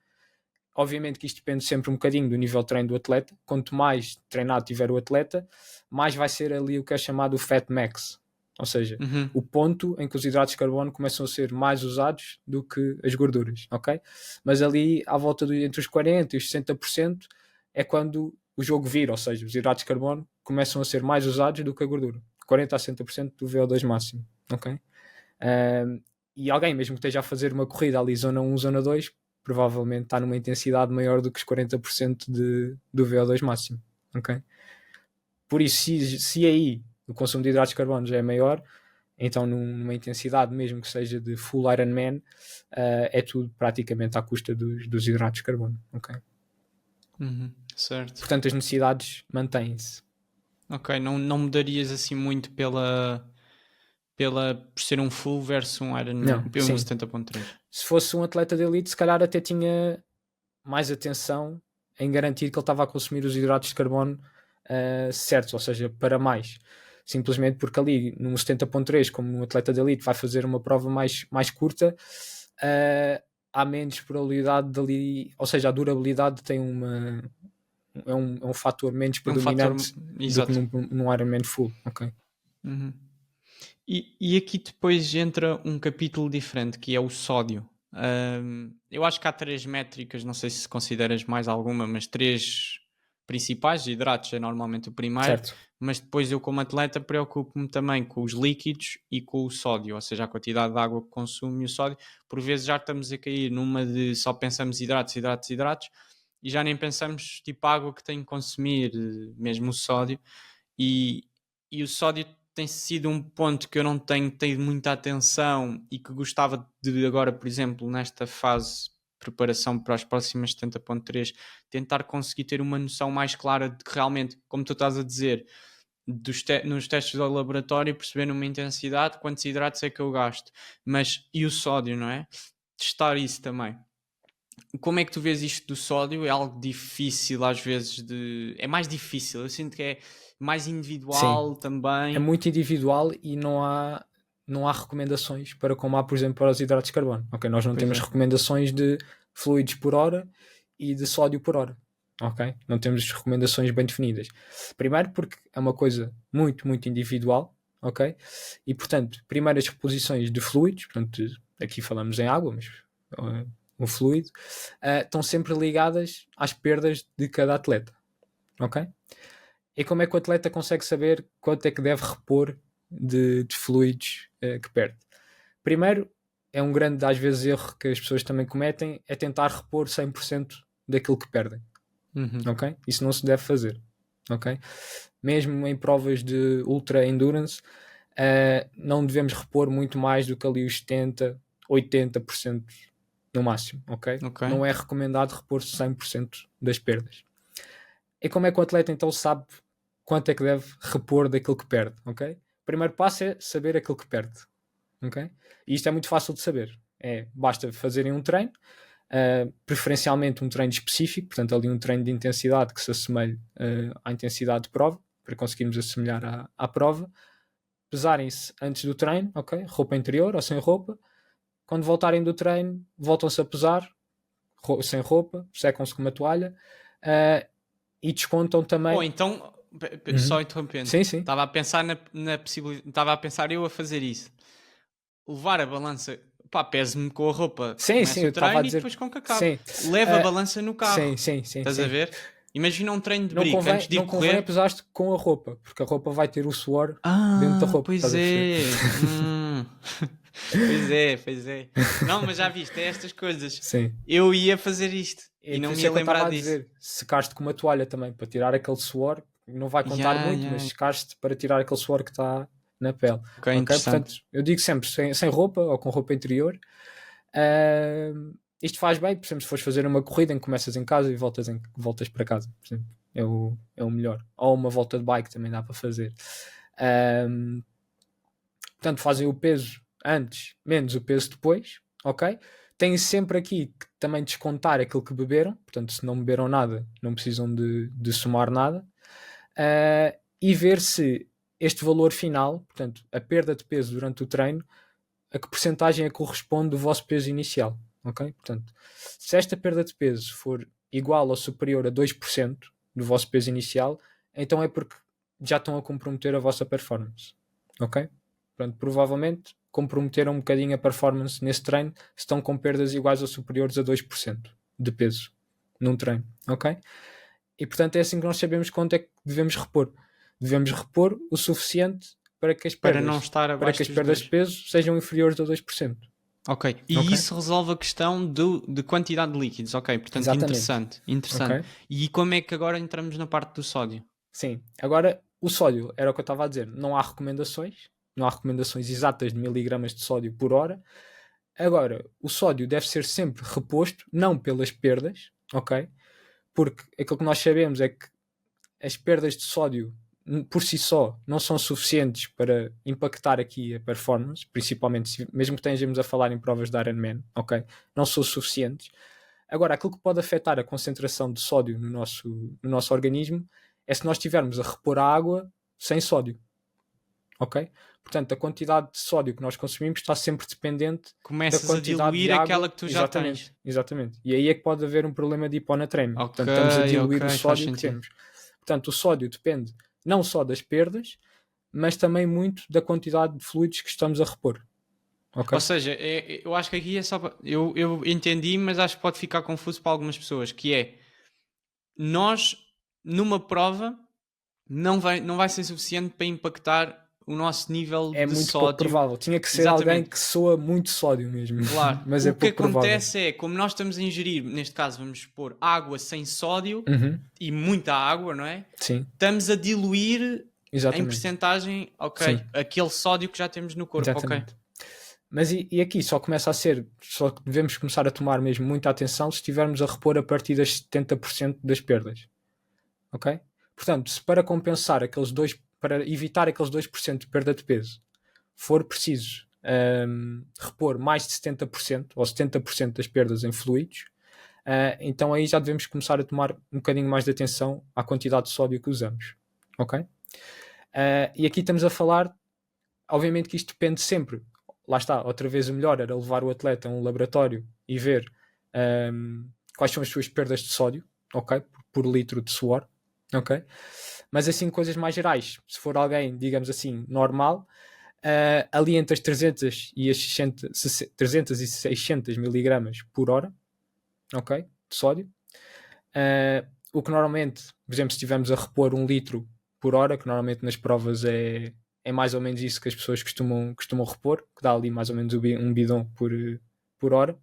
Obviamente que isto depende sempre um bocadinho do nível de treino do atleta. Quanto mais treinado tiver o atleta, mais vai ser ali o que é chamado o fat max, ou seja, o ponto em que os hidratos de carbono começam a ser mais usados do que as gorduras, ok? Mas ali à volta entre os 40% e os 60% é quando o jogo vira, ou seja, os hidratos de carbono começam a ser mais usados do que a gordura. 40% a 60% do VO2 máximo, ok? E alguém mesmo que esteja a fazer uma corrida ali zona 1, zona 2, provavelmente está numa intensidade maior do que os 40% do VO2 máximo, ok? Por isso, se aí o consumo de hidratos de carbono já é maior, então numa intensidade mesmo que seja de full Ironman, é tudo praticamente à custa dos hidratos de carbono, ok? Certo. Portanto, as necessidades mantêm-se. Ok, não mudarias assim muito por ser um full versus um Ironman, Não, um sim. 70.3. Se fosse um atleta de elite, se calhar até tinha mais atenção em garantir que ele estava a consumir os hidratos de carbono certos, ou seja, para mais. Simplesmente porque ali, num 70.3, como um atleta de elite vai fazer uma prova mais curta, há menos probabilidade dali, ou seja, a durabilidade tem é um fator menos É um fator, predominante do que exato. num Ironman full, ok? E aqui depois entra um capítulo diferente, que é o sódio. Eu acho que há 3 métricas, não sei se consideras mais alguma, mas 3 principais. Hidratos é normalmente o primeiro, Certo. mas depois eu como atleta preocupo-me também com os líquidos e com o sódio, ou seja, a quantidade de água que consumo e o sódio. Por vezes já estamos a cair numa de só pensamos hidratos, hidratos, hidratos, e já nem pensamos tipo a água que tenho que consumir, mesmo o sódio. E o sódio tem sido um ponto que eu não tenho tido muita atenção e que gostava de agora, por exemplo, nesta fase de preparação para as próximas 70.3, tentar conseguir ter uma noção mais clara de que realmente, como tu estás a dizer, nos testes do laboratório, perceber numa intensidade quantos hidratos é que eu gasto. Mas e o sódio, não é? Testar isso também. Como é que tu vês isto do sódio? É algo difícil às vezes de... É mais difícil, eu sinto que é mais Sim. individual É também. muito individual e não há recomendações para como há, por exemplo, para os hidratos de carbono. Ok, nós não Pois temos é. recomendações de fluidos por hora e de sódio por hora. Ok? Não temos recomendações bem definidas. Primeiro porque é uma coisa muito, muito individual. Ok? E, portanto, primeiras reposições de fluidos, portanto, aqui falamos em água, mas o fluido, estão sempre ligadas às perdas de cada atleta, ok? E como é que o atleta consegue saber quanto é que deve repor de fluidos que perde? Primeiro, é um grande, às vezes, erro que as pessoas também cometem, é tentar repor 100% daquilo que perdem, ok? Isso não se deve fazer, ok? Mesmo em provas de ultra endurance, não devemos repor muito mais do que ali os 70, 80% no máximo, ok? Não é recomendado repor 100% das perdas. E como é que o atleta então sabe quanto é que deve repor daquilo que perde, ok? O primeiro passo é saber aquilo que perde, ok? E isto é muito fácil de saber. Basta fazerem um treino, preferencialmente um treino específico, portanto ali um treino de intensidade que se assemelhe à intensidade de prova, para conseguirmos assemelhar à prova. Pesarem-se antes do treino, ok? Roupa interior ou sem roupa. Quando voltarem do treino, voltam-se a pesar, sem roupa, secam-se com uma toalha e descontam também. Ou então, só interrompendo, sim. Estava a pensar na possibilidade, estava a pensar eu a fazer isso. Levar a balança, pese-me com a roupa, sim, começa eu o treino a dizer, e depois com o que acaba. sim. Leva a balança no carro. Sim. Estás a ver? Imagina um treino de não brico convém, antes de ir não correr. convém pesar-te com a roupa, porque a roupa vai ter o suor dentro da roupa. Pois é. Pois é. Não, mas já viste, é estas coisas. Sim. Eu ia fazer isto e não me ia lembrar disso. Dizer, secaste com uma toalha também para tirar aquele suor, não vai contar muito, mas secaste para tirar aquele suor que está na pele. Ok? Portanto, eu digo sempre sem roupa ou com roupa interior. Isto faz bem, por exemplo, se fores fazer uma corrida em que começas em casa e voltas para casa, por exemplo, é o melhor. Ou uma volta de bike também dá para fazer. Portanto, fazem o peso antes, menos o peso depois, ok? Têm sempre aqui que também descontar aquilo que beberam, portanto, se não beberam nada, não precisam de somar nada, e ver se este valor final, portanto, a perda de peso durante o treino, a que porcentagem é que corresponde do vosso peso inicial, ok? Portanto, se esta perda de peso for igual ou superior a 2% do vosso peso inicial, então é porque já estão a comprometer a vossa performance, ok? Portanto, provavelmente comprometeram um bocadinho a performance nesse treino se estão com perdas iguais ou superiores a 2% de peso num treino, ok? E portanto é assim que nós sabemos quanto é que devemos repor. Devemos repor o suficiente para que as perdas, não estar abaixo de peso sejam inferiores a 2%. Ok, e isso resolve a questão de quantidade de líquidos, ok, portanto exatamente. Interessante. Okay. E como é que agora entramos na parte do sódio? Sim, agora o sódio, era o que eu estava a dizer, não há recomendações exatas de miligramas de sódio por hora. Agora, o sódio deve ser sempre reposto, não pelas perdas, ok? Porque aquilo que nós sabemos é que as perdas de sódio por si só não são suficientes para impactar aqui a performance, principalmente mesmo que estejamos a falar em provas de Ironman, ok? Não são suficientes. Agora, aquilo que pode afetar a concentração de sódio no nosso organismo é se nós estivermos a repor a água sem sódio, ok? Portanto, a quantidade de sódio que nós consumimos está sempre dependente da quantidade a diluir de água. aquela que tu já tens. Exatamente. E aí é que pode haver um problema de hiponatremia. Okay, portanto, estamos a diluir o sódio que temos. Portanto, o sódio depende não só das perdas, mas também muito da quantidade de fluidos que estamos a repor. Okay? Ou seja, eu acho que aqui é só... Eu entendi, mas acho que pode ficar confuso para algumas pessoas, que é... Nós, numa prova, não vai ser suficiente para impactar o nosso nível de sódio. É muito pouco provável. Tinha que ser alguém que soa muito sódio mesmo. Claro. Mas o que acontece é, como nós estamos a ingerir, neste caso vamos pôr água sem sódio e muita água, não é? Sim. Estamos a diluir em percentagem, aquele sódio que já temos no corpo. Exatamente. Ok. Mas e aqui só devemos começar a tomar mesmo muita atenção se estivermos a repor a partir das 70% das perdas. Ok? Portanto, se para compensar para evitar aqueles 2% de perda de peso, for preciso repor mais de 70% ou 70% das perdas em fluidos, então aí já devemos começar a tomar um bocadinho mais de atenção à quantidade de sódio que usamos. Ok? E aqui estamos a falar, obviamente que isto depende sempre. Lá está, outra vez o melhor era levar o atleta a um laboratório e ver quais são as suas perdas de sódio, ok? Por litro de suor, ok? Mas assim, coisas mais gerais, se for alguém, digamos assim, normal, ali entre as 300 e 600 miligramas por hora, ok? De sódio. O que normalmente, por exemplo, se estivermos a repor 1 litro por hora, que normalmente nas provas é mais ou menos isso que as pessoas costumam repor, que dá ali mais ou menos um bidon por hora,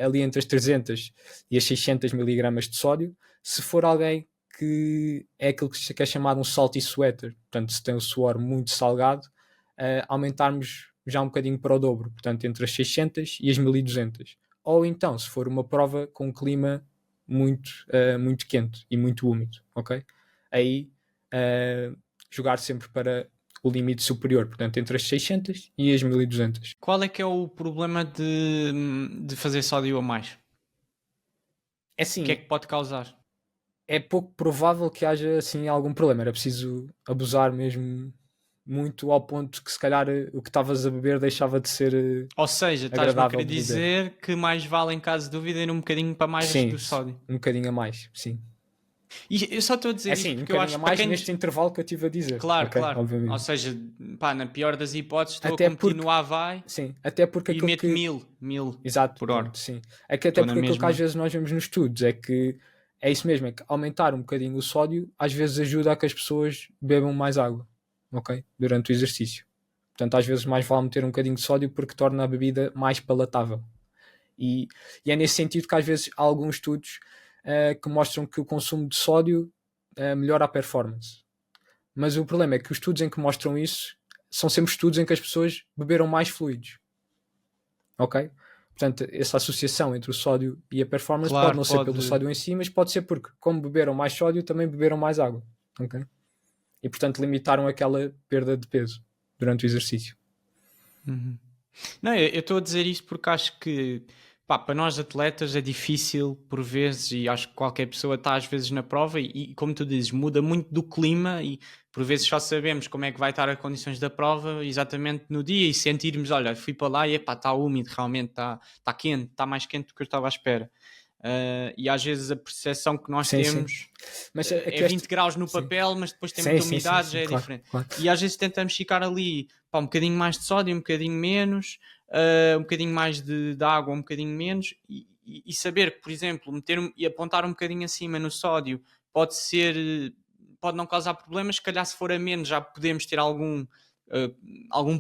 ali entre as 300 e as 600 miligramas de sódio. Se for alguém que é aquilo que é chamado um salty sweater, portanto, se tem o suor muito salgado, aumentarmos já um bocadinho para o dobro, portanto, entre as 600 e as 1200. Ou então, se for uma prova com um clima muito quente e muito úmido, ok? Aí jogar sempre para o limite superior, portanto entre as 600 e as 1200. Qual é que é o problema de fazer sódio a mais? É O que é assim, que pode causar? é pouco provável que haja assim algum problema. Era preciso abusar mesmo muito ao ponto que se calhar o que estavas a beber deixava de ser Ou seja, estás-me a agradável querer de beber. dizer que mais vale, em caso de dúvida, ir um bocadinho para mais Sim, do sódio. um bocadinho a mais, sim. E eu só estou a É dizer isto assim, um porque eu bocadinho a acho que para mais quem. neste intervalo que eu estive a dizer. Claro, Ok, claro. Ou obviamente. seja, pá, na pior das hipóteses, estou a Até porque, continuar, vai sim, até porque e aquilo meto que... mil Exato, por hora. pronto, sim. É que até Estou na porque aquilo que às mesma. vezes nós vemos nos estudos é que é isso mesmo, é que aumentar um bocadinho o sódio às vezes ajuda a que as pessoas bebam mais água, ok? Durante o exercício. Portanto, às vezes mais vale meter um bocadinho de sódio porque torna a bebida mais palatável. E, e é nesse sentido que às vezes há alguns estudos que mostram que o consumo de sódio melhora a performance. Mas o problema é que os estudos em que mostram isso são sempre estudos em que as pessoas beberam mais fluidos, ok? Portanto, essa associação entre o sódio e a performance pode Claro, não ser pelo pode. sódio em si, mas pode ser porque, como beberam mais sódio, também beberam mais água, ok? E, portanto, limitaram aquela perda de peso durante o exercício. Uhum. Não, eu estou a dizer isto porque acho que, pá, para nós atletas é difícil por vezes, e acho que qualquer pessoa está às vezes na prova e como tu dizes, muda muito do clima e por vezes só sabemos como é que vai estar as condições da prova exatamente no dia e sentirmos, olha, fui para lá e epá, está úmido, realmente está quente, está mais quente do que eu estava à espera. E às vezes a percepção que nós Sim, sim. temos Mas é aqui 20 este... graus no Sim. papel, mas depois tem Sim, muita sim, sim, umidade, já sim, é claro, diferente. claro. E às vezes tentamos ficar ali, pá, um bocadinho mais de sódio, um bocadinho menos, um bocadinho mais de água, um bocadinho menos, e saber que, por exemplo, e apontar um bocadinho acima no sódio pode ser, pode não causar problemas, se calhar se for a menos já podemos ter algum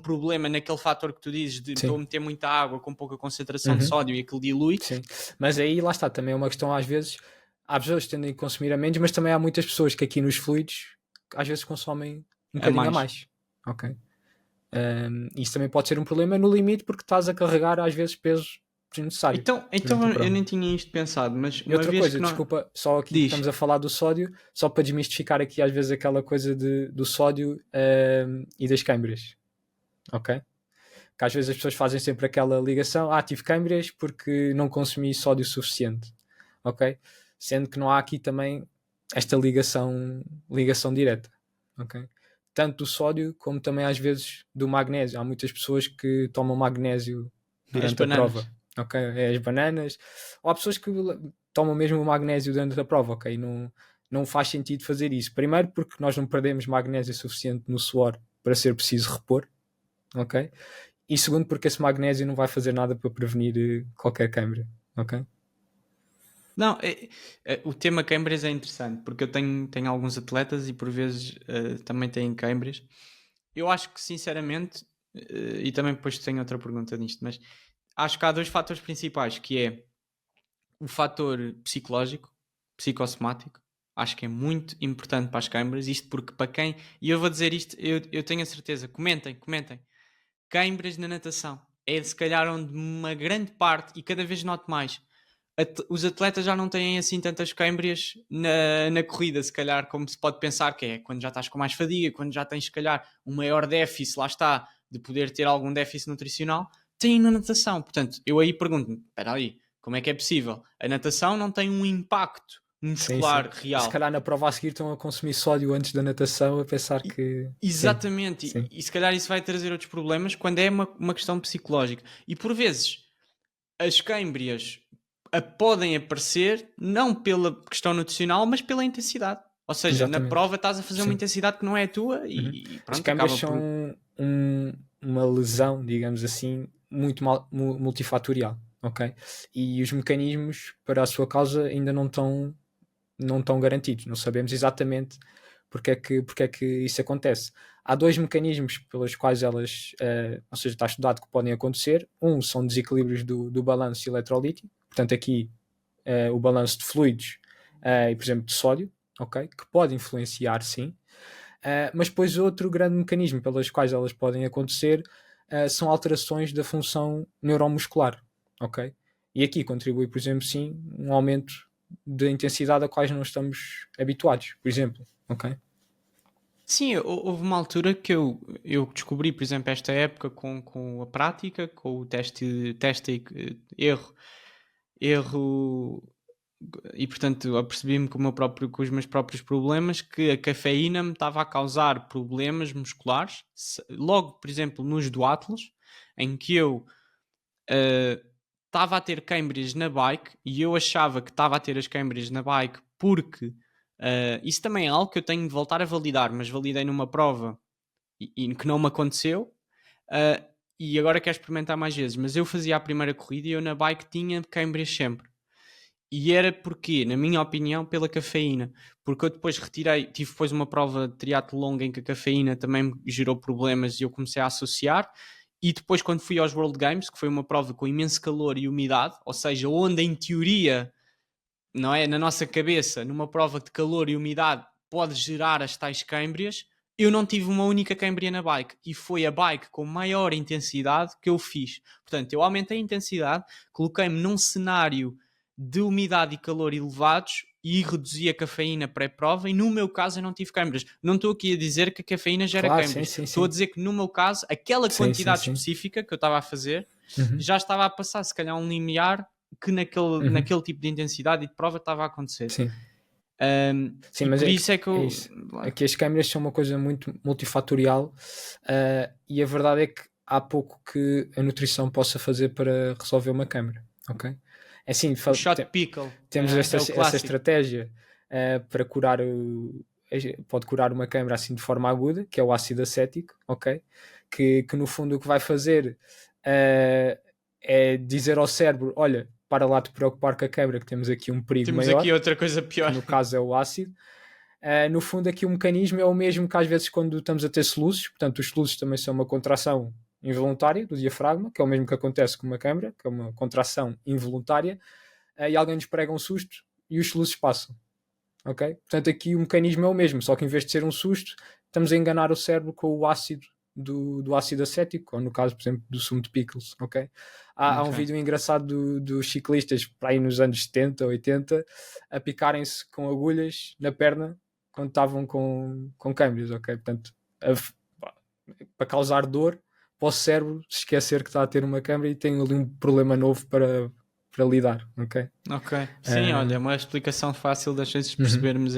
problema naquele fator que tu dizes de estou a Sim. meter muita água com pouca concentração de Uhum. sódio e aquilo dilui. Sim. Mas aí lá está, também é uma questão às vezes, há pessoas que tendem a consumir a menos, mas também há muitas pessoas que aqui nos fluidos às vezes consomem um A bocadinho a mais. mais. Ok. Isso também pode ser um problema no limite porque estás a carregar às vezes peso desnecessário Então durante a eu prova. nem tinha isto pensado, mas E uma outra vez coisa, que não. desculpa, só aqui que Diz. estamos a falar do sódio, só para desmistificar aqui às vezes aquela coisa do sódio e das câimbras, ok? Que às vezes as pessoas fazem sempre aquela ligação, tive câimbras porque não consumi sódio suficiente, ok? Sendo que não há aqui também esta ligação direta, ok? Tanto do sódio como também às vezes do magnésio. Há muitas pessoas que tomam magnésio As durante a bananas. prova, ok? É as bananas. Ou há pessoas que tomam mesmo o magnésio durante a prova, ok? Não faz sentido fazer isso. Primeiro porque nós não perdemos magnésio suficiente no suor para ser preciso repor, ok? E segundo porque esse magnésio não vai fazer nada para prevenir qualquer câimbra, ok? Não, o tema câimbras é interessante porque eu tenho alguns atletas e por vezes também têm câimbras. Eu acho que sinceramente, e também depois tenho outra pergunta nisto, mas acho que há dois fatores principais, que é o fator psicológico, psicossomático. Acho que é muito importante para as câimbras, isto porque para quem, e eu vou dizer isto, eu tenho a certeza, comentem, câimbras na natação. É se calhar onde uma grande parte, e cada vez noto mais, os atletas já não têm assim tantas câimbras na corrida, se calhar, como se pode pensar que é quando já estás com mais fadiga, quando já tens, se calhar, um maior déficit, lá está, de poder ter algum déficit nutricional, têm na natação. Portanto, eu aí pergunto-me, espera aí, como é que é possível? A natação não tem um impacto Sim, sim. muscular E se real. calhar na prova a seguir estão a consumir sódio antes da natação a pensar que... Sim, Exatamente, sim. e se calhar isso vai trazer outros problemas quando é uma questão psicológica. E por vezes as câimbrias podem aparecer não pela questão nutricional, mas pela intensidade. Ou seja, na Exatamente. prova estás a fazer uma Sim. intensidade que não é a tua Uhum. e As pronto, câimbras acaba são uma lesão, digamos assim, muito multifatorial. ok? E os mecanismos para a sua causa ainda não estão garantidos. Não sabemos exatamente porque é que isso acontece. Há dois mecanismos pelos quais elas, ou seja, está estudado que podem acontecer. Um são desequilíbrios do balanço eletrolítico, portanto aqui o balanço de fluidos e, por exemplo, de sódio, ok? Que pode influenciar, sim. Mas depois outro grande mecanismo pelos quais elas podem acontecer são alterações da função neuromuscular, ok? E aqui contribui, por exemplo, sim, um aumento da intensidade a quais não estamos habituados, por exemplo, ok? Sim, houve uma altura que eu descobri, por exemplo, esta época com a prática, com o teste erro, erro, e portanto apercebi-me com os meus próprios problemas, que a cafeína me estava a causar problemas musculares, logo, por exemplo, nos duátleos, em que eu estava a ter câimbras na bike e eu achava que estava a ter as câimbras na bike porque isso também é algo que eu tenho de voltar a validar, mas validei numa prova e que não me aconteceu. E agora quero experimentar mais vezes, mas eu fazia a primeira corrida e eu na bike tinha câimbras sempre. E era porque, na minha opinião, pela cafeína. Porque eu depois tive depois uma prova de triatlo longa em que a cafeína também me gerou problemas e eu comecei a associar. E depois, quando fui aos World Games, que foi uma prova com imenso calor e umidade, ou seja, onde em teoria, não é, na nossa cabeça, numa prova de calor e umidade, pode gerar as tais câimbrias, eu não tive uma única câimbria na bike. E foi a bike com maior intensidade que eu fiz. Portanto, eu aumentei a intensidade, coloquei-me num cenário de umidade e calor elevados e reduzi a cafeína pré-prova, e no meu caso eu não tive câimbras. Não estou aqui a dizer que a cafeína gera Claro, câimbras. sim, Estou a sim. dizer que no meu caso, aquela Sim, sim, quantidade sim. específica que eu estava a fazer Uhum, já estava a passar, se calhar, um limiar que uhum, naquele tipo de intensidade e de prova estava a acontecer. sim. Sim, E mas por isso é que é eu. isso. Aqui as câmeras são uma coisa muito multifatorial e a verdade é que há pouco que a nutrição possa fazer para resolver uma câmara, ok? É assim, O shot pickle temos é o essa clássico. estratégia para curar pode curar uma câmara assim de forma aguda, que é o ácido acético, ok? Que no fundo o que vai fazer é dizer ao cérebro, olha, para lá de preocupar com a câmara, que temos aqui um perigo Temos maior, aqui outra coisa que pior. no caso é o ácido. No fundo aqui o mecanismo é o mesmo que às vezes quando estamos a ter soluços, portanto os soluços também são uma contração involuntária do diafragma, que é o mesmo que acontece com uma câmara, que é uma contração involuntária, e alguém nos prega um susto e os soluços passam, ok? Portanto aqui o mecanismo é o mesmo, só que em vez de ser um susto, estamos a enganar o cérebro com o ácido do ácido acético, ou no caso, por exemplo, do sumo de pickles, ok? Há um Ok. vídeo engraçado dos ciclistas, para aí nos anos 70, 80, a picarem-se com agulhas na perna quando estavam com câmbios, ok? Portanto, para causar dor para o cérebro se esquecer que está a ter uma câmara e tem ali um problema novo para lidar, ok? Ok. Sim, olha, é uma explicação fácil das vezes Uhum. percebermos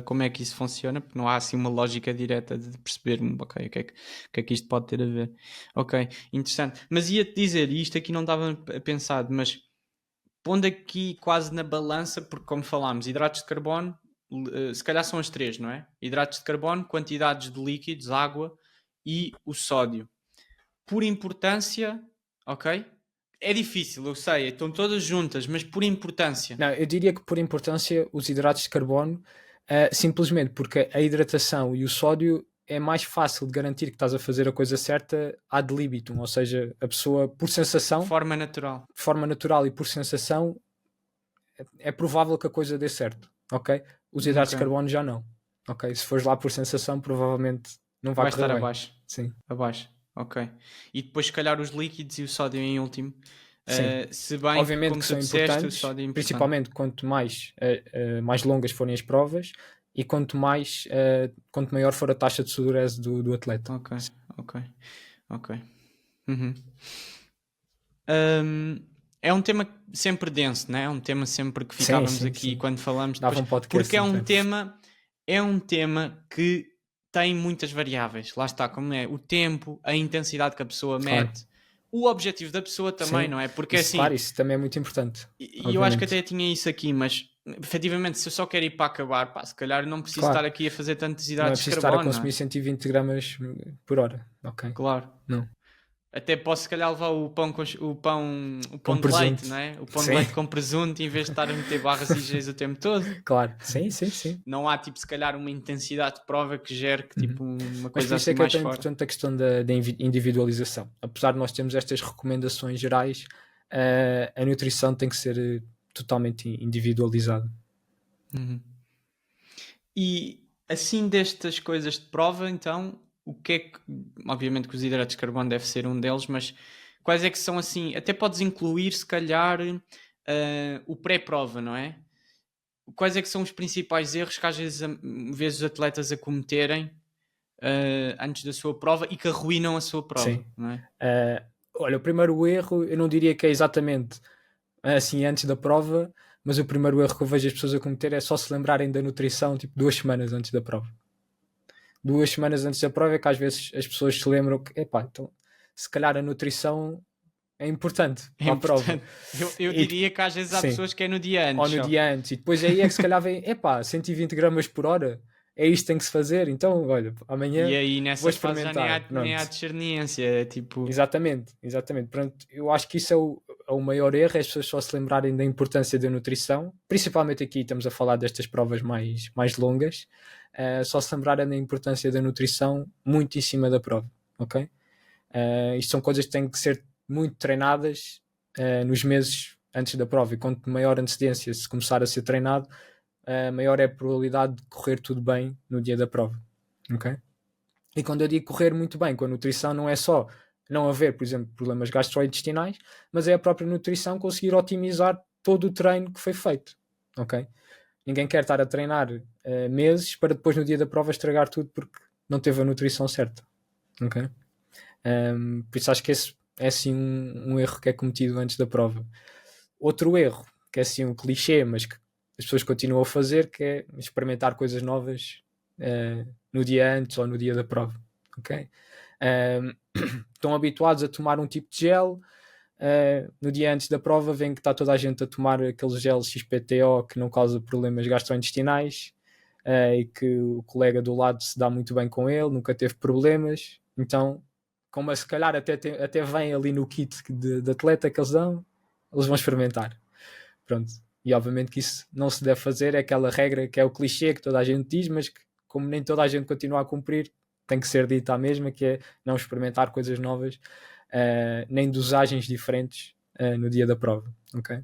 como é que isso funciona, porque não há assim uma lógica direta de percebermos, ok, o que é que isto pode ter a ver. Ok, interessante. Mas ia-te dizer, e isto aqui não estava pensado, mas pondo aqui quase na balança, porque como falámos, hidratos de carbono, se calhar são as três, não é? Hidratos de carbono, quantidades de líquidos, água e o sódio. Por importância, ok? É difícil, eu sei, estão todas juntas, mas por importância. Não, eu diria que por importância os hidratos de carbono, simplesmente porque a hidratação e o sódio é mais fácil de garantir que estás a fazer a coisa certa ad libitum, ou seja, a pessoa por sensação, Forma natural. de forma natural e por sensação, é provável que a coisa dê certo, ok? Os hidratos de Ok. carbono já não, ok? Se fores lá por sensação, provavelmente não vai Vai correr estar bem, abaixo. sim. Abaixo. Ok. E depois, se calhar, os líquidos e o sódio em último. Sim, Se bem que, obviamente como que tu são disseste, o importantes, sódio é importante. principalmente quanto mais longas forem as provas e quanto maior for a taxa de sudorese do atleta. Ok, ok, ok. Uhum. É um tema sempre denso, né? É um tema sempre que Sim, ficávamos sim, aqui sim. quando falamos Dava depois, um podcast porque inteiro. é um tema que tem muitas variáveis. Lá está, como é o tempo, a intensidade que a pessoa Claro. mete, o objetivo da pessoa também, Sim, não é? Porque isso, claro, assim, isso também é muito importante, e eu acho que obviamente. até tinha isso aqui, mas efetivamente, se eu só quero ir para acabar, pá, se calhar não preciso estar Claro, aqui a fazer tantos não é hidratos de preciso estar a carbono, não consumir é? 120 gramas por hora, ok? Claro. Não. Até posso se calhar levar o pão, o pão Com de leite, presunto. não é? O pão de Sim, leite com presunto em vez de estar a meter barras e geis o tempo todo. claro. Sim, sim, sim. Não há tipo se calhar uma intensidade de prova que gere que, Uhum. tipo uma Mas por coisa isso é assim que é mais tão fora. importante a questão da individualização. Apesar de nós termos estas recomendações gerais, a nutrição tem que ser totalmente individualizada. Uhum. E assim destas coisas de prova, então, o que é que. Obviamente que os hidratos de carbono deve ser um deles, mas quais é que são assim? Até podes incluir, se calhar, o pré-prova, não é? Quais é que são os principais erros que às vezes vês os atletas a cometerem antes da sua prova e que arruinam a sua prova, Sim. não é? Olha, o primeiro erro, eu não diria que é exatamente assim antes da prova, mas o primeiro erro que eu vejo as pessoas a cometer é só se lembrarem da nutrição tipo 2 semanas antes da prova. 2 semanas antes da prova é que às vezes as pessoas se lembram que, epá, então se calhar a nutrição é importante É para a prova. importante. Eu E, diria que às vezes há sim, pessoas que é no dia ou antes no só. dia antes, e depois aí é que se calhar vem, epá, 120 gramas por hora, é isto que tem que se fazer, então olha, E amanhã aí vou nessa fase já experimentar, nem há pronto. discernência, é tipo. Exatamente, exatamente. Pronto, eu acho que isso é o maior erro, é as pessoas só se lembrarem da importância da nutrição, principalmente aqui estamos a falar destas provas mais longas, só se lembrarem da importância da nutrição muito em cima da prova, ok? Isto são coisas que têm que ser muito treinadas nos meses antes da prova, e quanto maior antecedência se começar a ser treinado, maior é a probabilidade de correr tudo bem no dia da prova, ok? E quando eu digo correr muito bem com a nutrição, não é só não haver, por exemplo, problemas gastrointestinais, mas é a própria nutrição conseguir otimizar todo o treino que foi feito, ok? Ninguém quer estar a treinar meses para depois no dia da prova estragar tudo porque não teve a nutrição certa, ok? Por isso acho que esse é assim um erro que é cometido antes da prova. Outro erro, que é assim um clichê, mas que as pessoas continuam a fazer, que é experimentar coisas novas no dia antes ou no dia da prova, ok? Estão habituados a tomar um tipo de gel, no dia antes da prova vem que está toda a gente a tomar aquele gel XPTO que não causa problemas gastrointestinais, e que o colega do lado se dá muito bem com ele, nunca teve problemas, então como se calhar até vem ali no kit de atleta que eles dão, eles vão experimentar. Pronto. E obviamente que isso não se deve fazer, é aquela regra que é o clichê que toda a gente diz, mas que como nem toda a gente continua a cumprir, tem que ser dita a mesma, que é não experimentar coisas novas, nem dosagens diferentes no dia da prova, ok?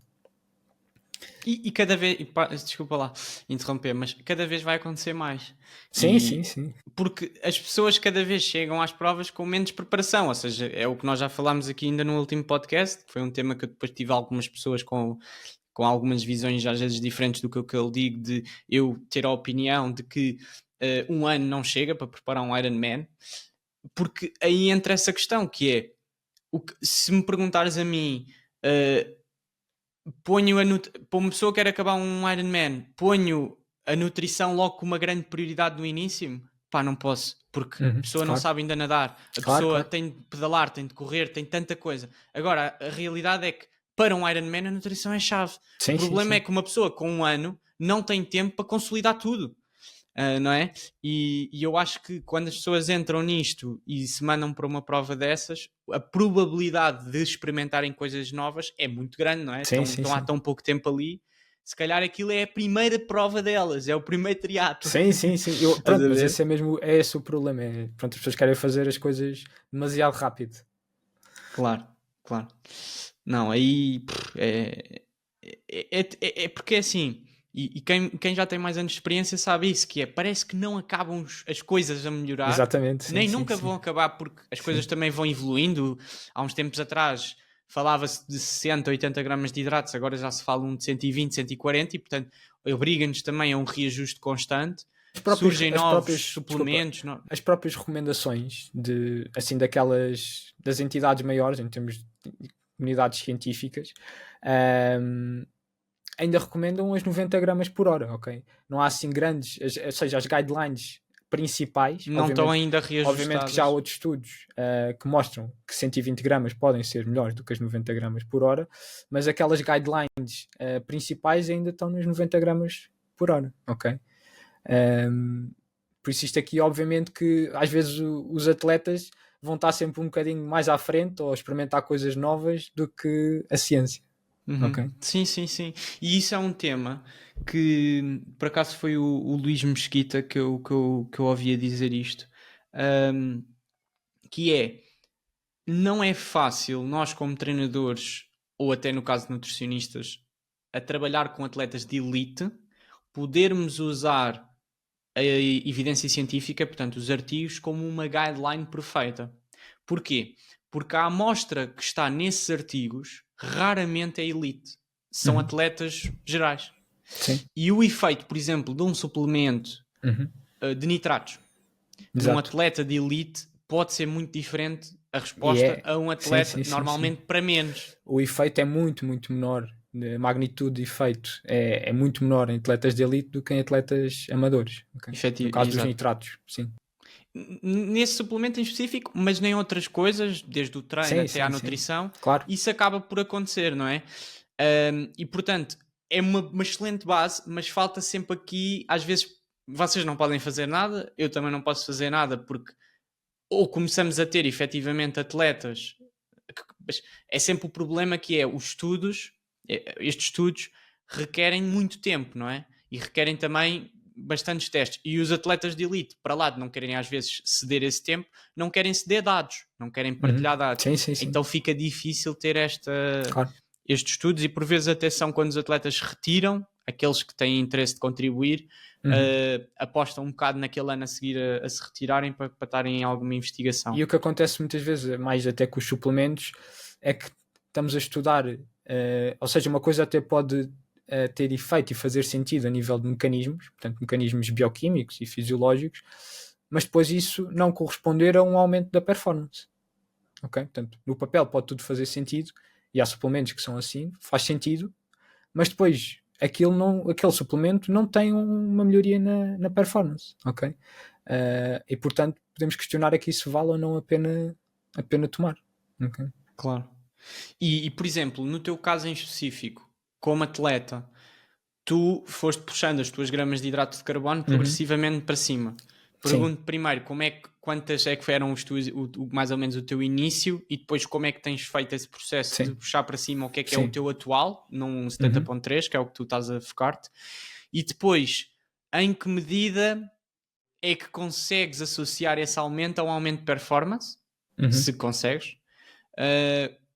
E cada vez, desculpa lá interromper, mas cada vez vai acontecer mais. Sim, sim, E sim. porque as pessoas cada vez chegam às provas com menos preparação, ou seja, é o que nós já falámos aqui ainda no último podcast, que foi um tema que eu depois tive algumas pessoas com algumas visões às vezes diferentes do que eu digo, de eu ter a opinião de que um ano não chega para preparar um Ironman, porque aí entra essa questão que é, se me perguntares a mim, ponho para uma pessoa que quer acabar um Ironman, ponho a nutrição logo com uma grande prioridade no início? Pá, não posso, porque a pessoa não Claro, sabe ainda nadar, a claro, pessoa claro. tem de pedalar, tem de correr, tem tanta coisa. Agora, a realidade é que para um Ironman a nutrição é chave. O Sim, sim, problema é sim. que uma pessoa com um ano não tem tempo para consolidar tudo. Não é? E eu acho que quando as pessoas entram nisto e se mandam para uma prova dessas, a probabilidade de experimentarem coisas novas é muito grande, não é? Sim, sim, Estão há sim. tão pouco tempo ali, se calhar aquilo é a primeira prova delas, é o primeiro triatlo. Sim, sim, sim. Estás Pronto, a mas ver? é esse o problema. Pronto, as pessoas querem fazer as coisas demasiado rápido. Claro, claro. Não, aí é porque é assim, e quem já tem mais anos de experiência sabe isso, que é, parece que não acabam as coisas a melhorar, Exatamente, sim, nem sim, nunca sim. vão acabar porque as coisas Sim. também vão evoluindo. Há uns tempos atrás falava-se de 60, 80 gramas de hidratos, agora já se fala um de 120, 140 e portanto obriga-nos também a um reajuste constante. Surgem As novos próprias, desculpa, suplementos. as próprias recomendações assim, das entidades maiores, em termos de comunidades científicas, ahm, ainda recomendam as 90 gramas por hora, ok? Não há assim grandes, ou seja, as guidelines principais, Não estão ainda obviamente que já há reajustadas. outros estudos que mostram que 120 gramas podem ser melhores do que as 90 gramas por hora, mas aquelas guidelines principais ainda estão nas 90 gramas por hora, ok? Por isso isto aqui obviamente que às vezes os atletas vão estar sempre um bocadinho mais à frente ou a experimentar coisas novas do que a ciência. Ok? Sim, sim, sim. E isso é um tema que, por acaso, foi o Luís Mesquita que eu ouvia dizer isto, ahm, que é, não é fácil nós como treinadores, ou até no caso de nutricionistas, a trabalhar com atletas de elite, podermos usar a evidência científica, portanto os artigos, como uma guideline perfeita. Porquê? Porque a amostra que está nesses artigos raramente é elite. São atletas gerais. Sim. E o efeito, por exemplo, de um suplemento de nitratos num Exato. atleta de elite pode ser muito diferente a E resposta a um atleta sim, sim, normalmente sim. para menos. O efeito é muito, muito menor. A magnitude de efeito é muito menor em atletas de elite do que em atletas amadores. Okay? No caso dos Exato. nitratos, sim. Nesse suplemento em específico, mas nem outras coisas, desde o treino Sim, até sim, à sim. nutrição, Claro. isso acaba por acontecer, não é? E portanto, é uma excelente base, mas falta sempre aqui, às vezes, vocês não podem fazer nada, eu também não posso fazer nada, porque ou começamos a ter efetivamente atletas, mas é sempre o problema que é os estudos, estes estudos requerem muito tempo, não é? E requerem também bastantes testes. E os atletas de elite, para lá de não querem às vezes ceder esse tempo, não querem ceder dados, não querem partilhar dados. Sim, sim, sim. Então fica difícil ter Claro. estes estudos e por vezes até são quando os atletas retiram, aqueles que têm interesse de contribuir, apostam um bocado naquele ano a seguir a se retirarem para estarem em alguma investigação. E o que acontece muitas vezes, mais até com os suplementos, é que estamos a estudar, ou seja, uma coisa até pode ter efeito e fazer sentido a nível de mecanismos, portanto, mecanismos bioquímicos e fisiológicos, mas depois isso não corresponder a um aumento da performance. Ok? Portanto, no papel pode tudo fazer sentido, e há suplementos que são assim, faz sentido, mas depois aquele suplemento não tem uma melhoria na performance, ok? E portanto podemos questionar aqui se vale ou não a pena tomar. Okay? Claro. E, por exemplo, no teu caso em específico, como atleta, tu foste puxando as tuas gramas de hidrato de carbono progressivamente para cima. Pergunto primeiro quantas é que eram mais ou menos o teu início e depois como é que tens feito esse processo de puxar para cima o que é o teu atual, num 70.3, que é o que tu estás a focar-te, e depois em que medida é que consegues associar esse aumento a um aumento de performance, se consegues.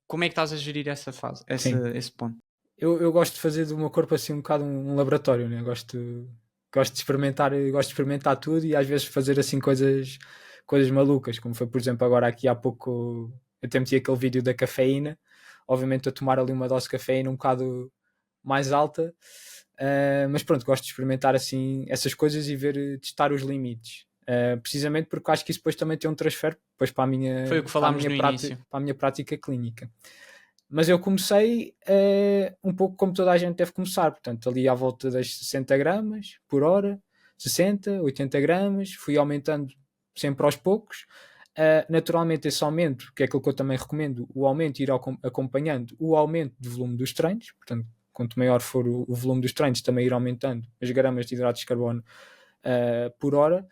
Como é que estás a gerir essa fase, esse ponto? Eu gosto de fazer do meu corpo assim um bocado um laboratório, né? Gosto de experimentar tudo e às vezes fazer assim coisas malucas, como foi por exemplo agora aqui há pouco eu até meti aquele vídeo da cafeína, obviamente a tomar ali uma dose de cafeína um bocado mais alta, mas pronto, gosto de experimentar assim essas coisas e testar os limites. Precisamente porque acho que isso depois também tem um transfer depois para a minha, Foi o que falámos no início. para a minha prática clínica. Mas eu comecei um pouco como toda a gente deve começar, portanto, ali à volta das 60 gramas por hora, 60, 80 gramas, fui aumentando sempre aos poucos. Naturalmente, esse aumento, que é aquilo que eu também recomendo, o aumento ir acompanhando o aumento do volume dos treinos, portanto, quanto maior for o volume dos treinos, também ir aumentando as gramas de hidratos de carbono por hora.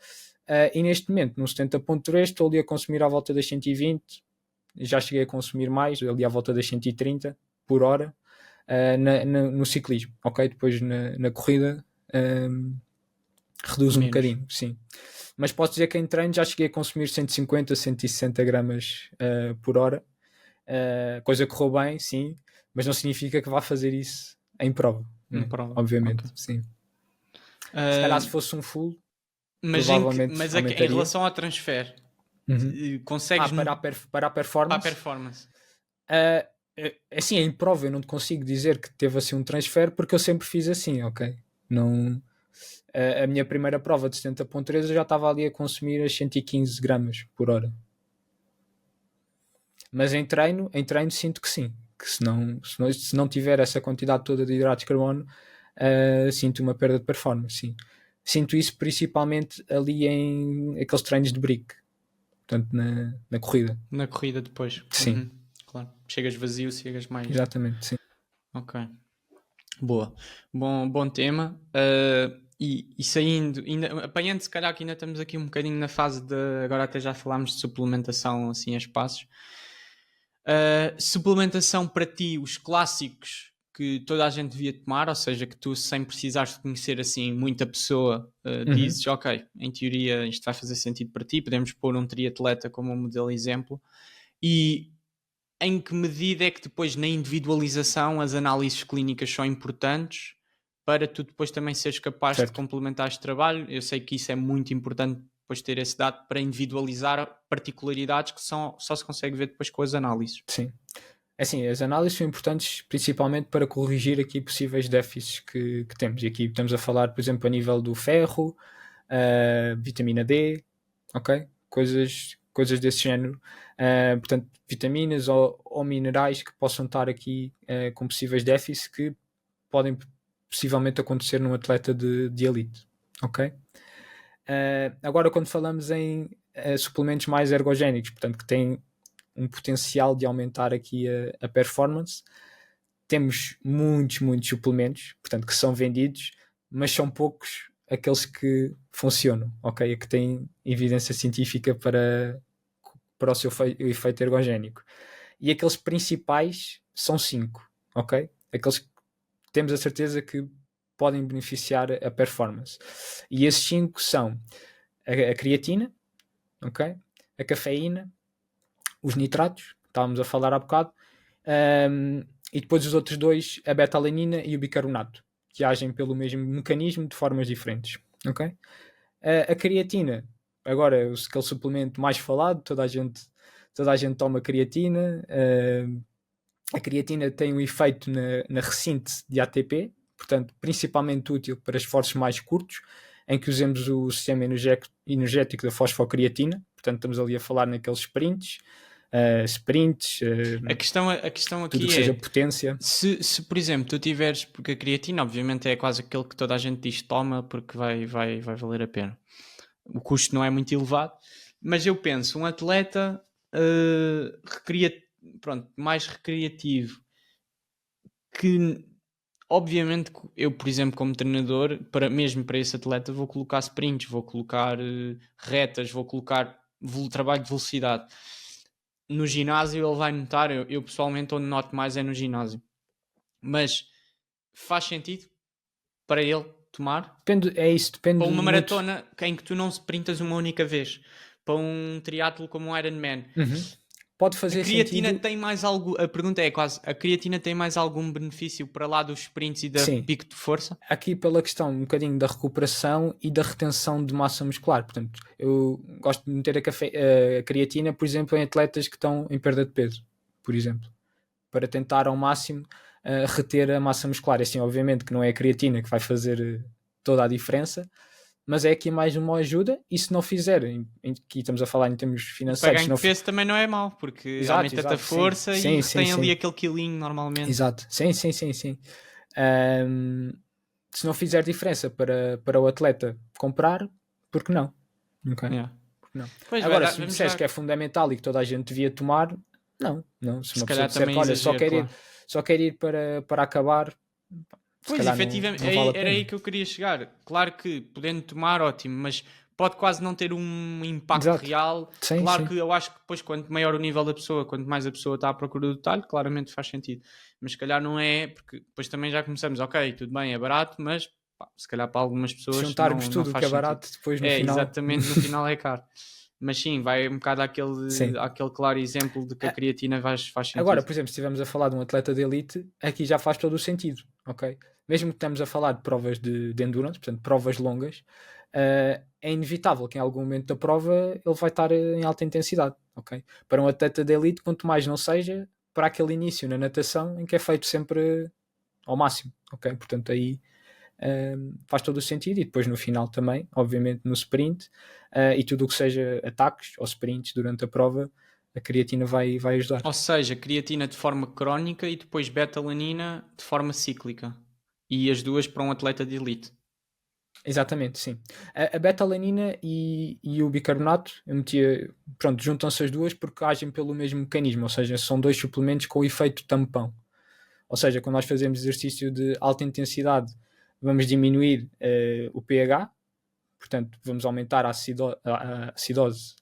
E neste momento, no 70.3, estou ali a consumir à volta das 120, já cheguei a consumir mais, ali à volta das 130 por hora no ciclismo, ok? Depois na corrida reduz um bocadinho, sim. Mas posso dizer que em treino já cheguei a consumir 150, 160 gramas por hora, coisa que correu bem, sim, mas não significa que vá fazer isso em prova, né? Obviamente, sim. Se calhar se fosse um full, provavelmente mas aumentaria. Em relação ao transfer, consegues para a performance? Para a performance. Assim, em prova eu não te consigo dizer que teve assim um transfer porque eu sempre fiz assim, ok? Não, a minha primeira prova de 70.3 eu já estava ali a consumir as 115 gramas por hora. Mas em treino sinto que sim, que se não tiver essa quantidade toda de hidratos de carbono, sinto uma perda de performance, sim. Sinto isso principalmente ali em aqueles treinos de brick, portanto na corrida. Na corrida depois. Sim. Claro. Chegas vazio, chegas mais... Exatamente, sim. Ok. Boa. Bom tema. E saindo, ainda, apanhando se calhar que ainda estamos aqui um bocadinho na fase de, agora até já falámos de suplementação assim a espaços. Suplementação para ti, os clássicos que toda a gente devia tomar, ou seja, que tu sem precisares de conhecer assim muita pessoa, dizes, ok, em teoria isto vai fazer sentido para ti, podemos pôr um triatleta como um modelo exemplo. E em que medida é que depois na individualização as análises clínicas são importantes para tu depois também seres capaz de complementar este trabalho? Eu sei que isso é muito importante depois ter esse dado para individualizar particularidades que só se consegue ver depois com as análises. Sim. Assim, as análises são importantes principalmente para corrigir aqui possíveis déficits que temos. E aqui estamos a falar, por exemplo, a nível do ferro, vitamina D, ok? Coisas desse género. Portanto, vitaminas ou minerais que possam estar aqui com possíveis déficits que podem possivelmente acontecer num atleta de elite, ok? Agora, quando falamos em suplementos mais ergogénicos, portanto, que têm um potencial de aumentar aqui a performance, temos muitos suplementos, portanto, que são vendidos, mas são poucos aqueles que funcionam, ok? Que têm evidência científica para o seu efeito ergogénico. E aqueles principais são 5, ok? Aqueles que temos a certeza que podem beneficiar a performance. E esses 5 são a creatina, ok? A cafeína, os nitratos, estávamos a falar há bocado, e depois os outros 2, a betalanina e o bicarbonato, que agem pelo mesmo mecanismo de formas diferentes, ok? A creatina, agora é aquele suplemento mais falado, toda a gente toma creatina. A creatina tem um efeito na recinte de ATP, portanto, principalmente útil para esforços mais curtos, em que usemos o sistema energético da fosfocreatina, portanto, estamos ali a falar naqueles sprints. A questão aqui tudo que seja potência. Se por exemplo tu tiveres, porque a creatina obviamente é quase aquilo que toda a gente diz toma porque vai valer a pena, o custo não é muito elevado, mas eu penso um atleta mais recreativo, que obviamente eu, por exemplo, como treinador, mesmo para esse atleta vou colocar sprints, vou colocar retas, vou colocar trabalho de velocidade. No ginásio ele vai notar, eu pessoalmente onde noto mais é no ginásio, mas faz sentido para ele tomar? Depende para uma muito. maratona em que tu não sprintas uma única vez, para um triatlo como um Ironman, pode fazer a creatina sentido. tem mais algo, a pergunta é quase, a creatina tem mais algum benefício para lá dos sprints e da pico de força? Aqui pela questão um bocadinho da recuperação e da retenção de massa muscular. Portanto, eu gosto de meter a creatina, por exemplo, em atletas que estão em perda de peso, por exemplo, para tentar ao máximo reter a massa muscular. Assim, obviamente que não é a creatina que vai fazer toda a diferença, mas é aqui mais uma ajuda, e se não fizer, aqui estamos a falar em termos financeiros... Para ganho de peso também não é mau, porque aumenta-te a força e retém ali aquele quilinho normalmente. Exato, sim. Se não fizer diferença para o atleta comprar, por que não? Okay. Porque não? Agora, se me disseres que é fundamental e que toda a gente devia tomar, não. Se uma pessoa disser que olha, só quer ir para acabar... Pois, efetivamente, era aí que eu queria chegar. Claro que podendo tomar, ótimo, mas pode quase não ter um impacto real. Claro que eu acho que depois, quanto maior o nível da pessoa, quanto mais a pessoa está à procura do detalhe, claramente faz sentido. Mas se calhar não é, porque depois também já começamos, ok, tudo bem, é barato, mas se calhar para algumas pessoas se juntarmos tudo que é barato, depois no final... exatamente, no final é caro. Mas sim, vai um bocado àquele claro exemplo de que a creatina faz sentido. Agora, por exemplo, se estivermos a falar de um atleta de elite, aqui já faz todo o sentido, ok? Mesmo que estamos a falar de provas de endurance, portanto, provas longas, é inevitável que em algum momento da prova ele vai estar em alta intensidade, ok? Para um atleta de elite, quanto mais não seja, para aquele início na natação em que é feito sempre ao máximo, ok? Portanto, aí faz todo o sentido, e depois no final também, obviamente no sprint, e tudo o que seja ataques ou sprints durante a prova, a creatina vai ajudar. Ou seja, creatina de forma crónica e depois betalanina de forma cíclica. E as duas para um atleta de elite. Exatamente, sim. A betalanina e o bicarbonato, eu metia, pronto, juntam-se as duas porque agem pelo mesmo mecanismo, ou seja, são 2 suplementos com o efeito tampão. Ou seja, quando nós fazemos exercício de alta intensidade vamos diminuir o pH, portanto, vamos aumentar a acidose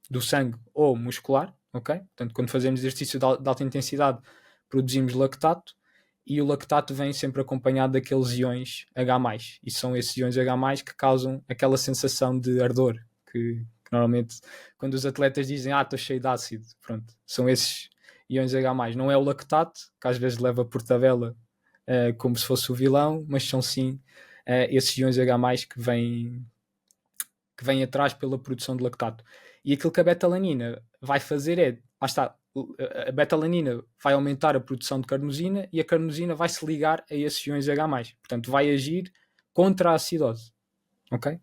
do sangue ou muscular, ok? Portanto, quando fazemos exercício de alta intensidade, produzimos lactato, e o lactato vem sempre acompanhado daqueles iões H+, e são esses iões H+, que causam aquela sensação de ardor, que normalmente, quando os atletas dizem, estou cheio de ácido, pronto, são esses iões H+. Não é o lactato, que às vezes leva por tabela como se fosse o vilão, mas são sim esses iões H+, que vêm atrás pela produção de lactato. E aquilo que a betalanina vai fazer é, a betalanina vai aumentar a produção de carnosina, e a carnosina vai se ligar a esses iões H+. Portanto, vai agir contra a acidose. Ok?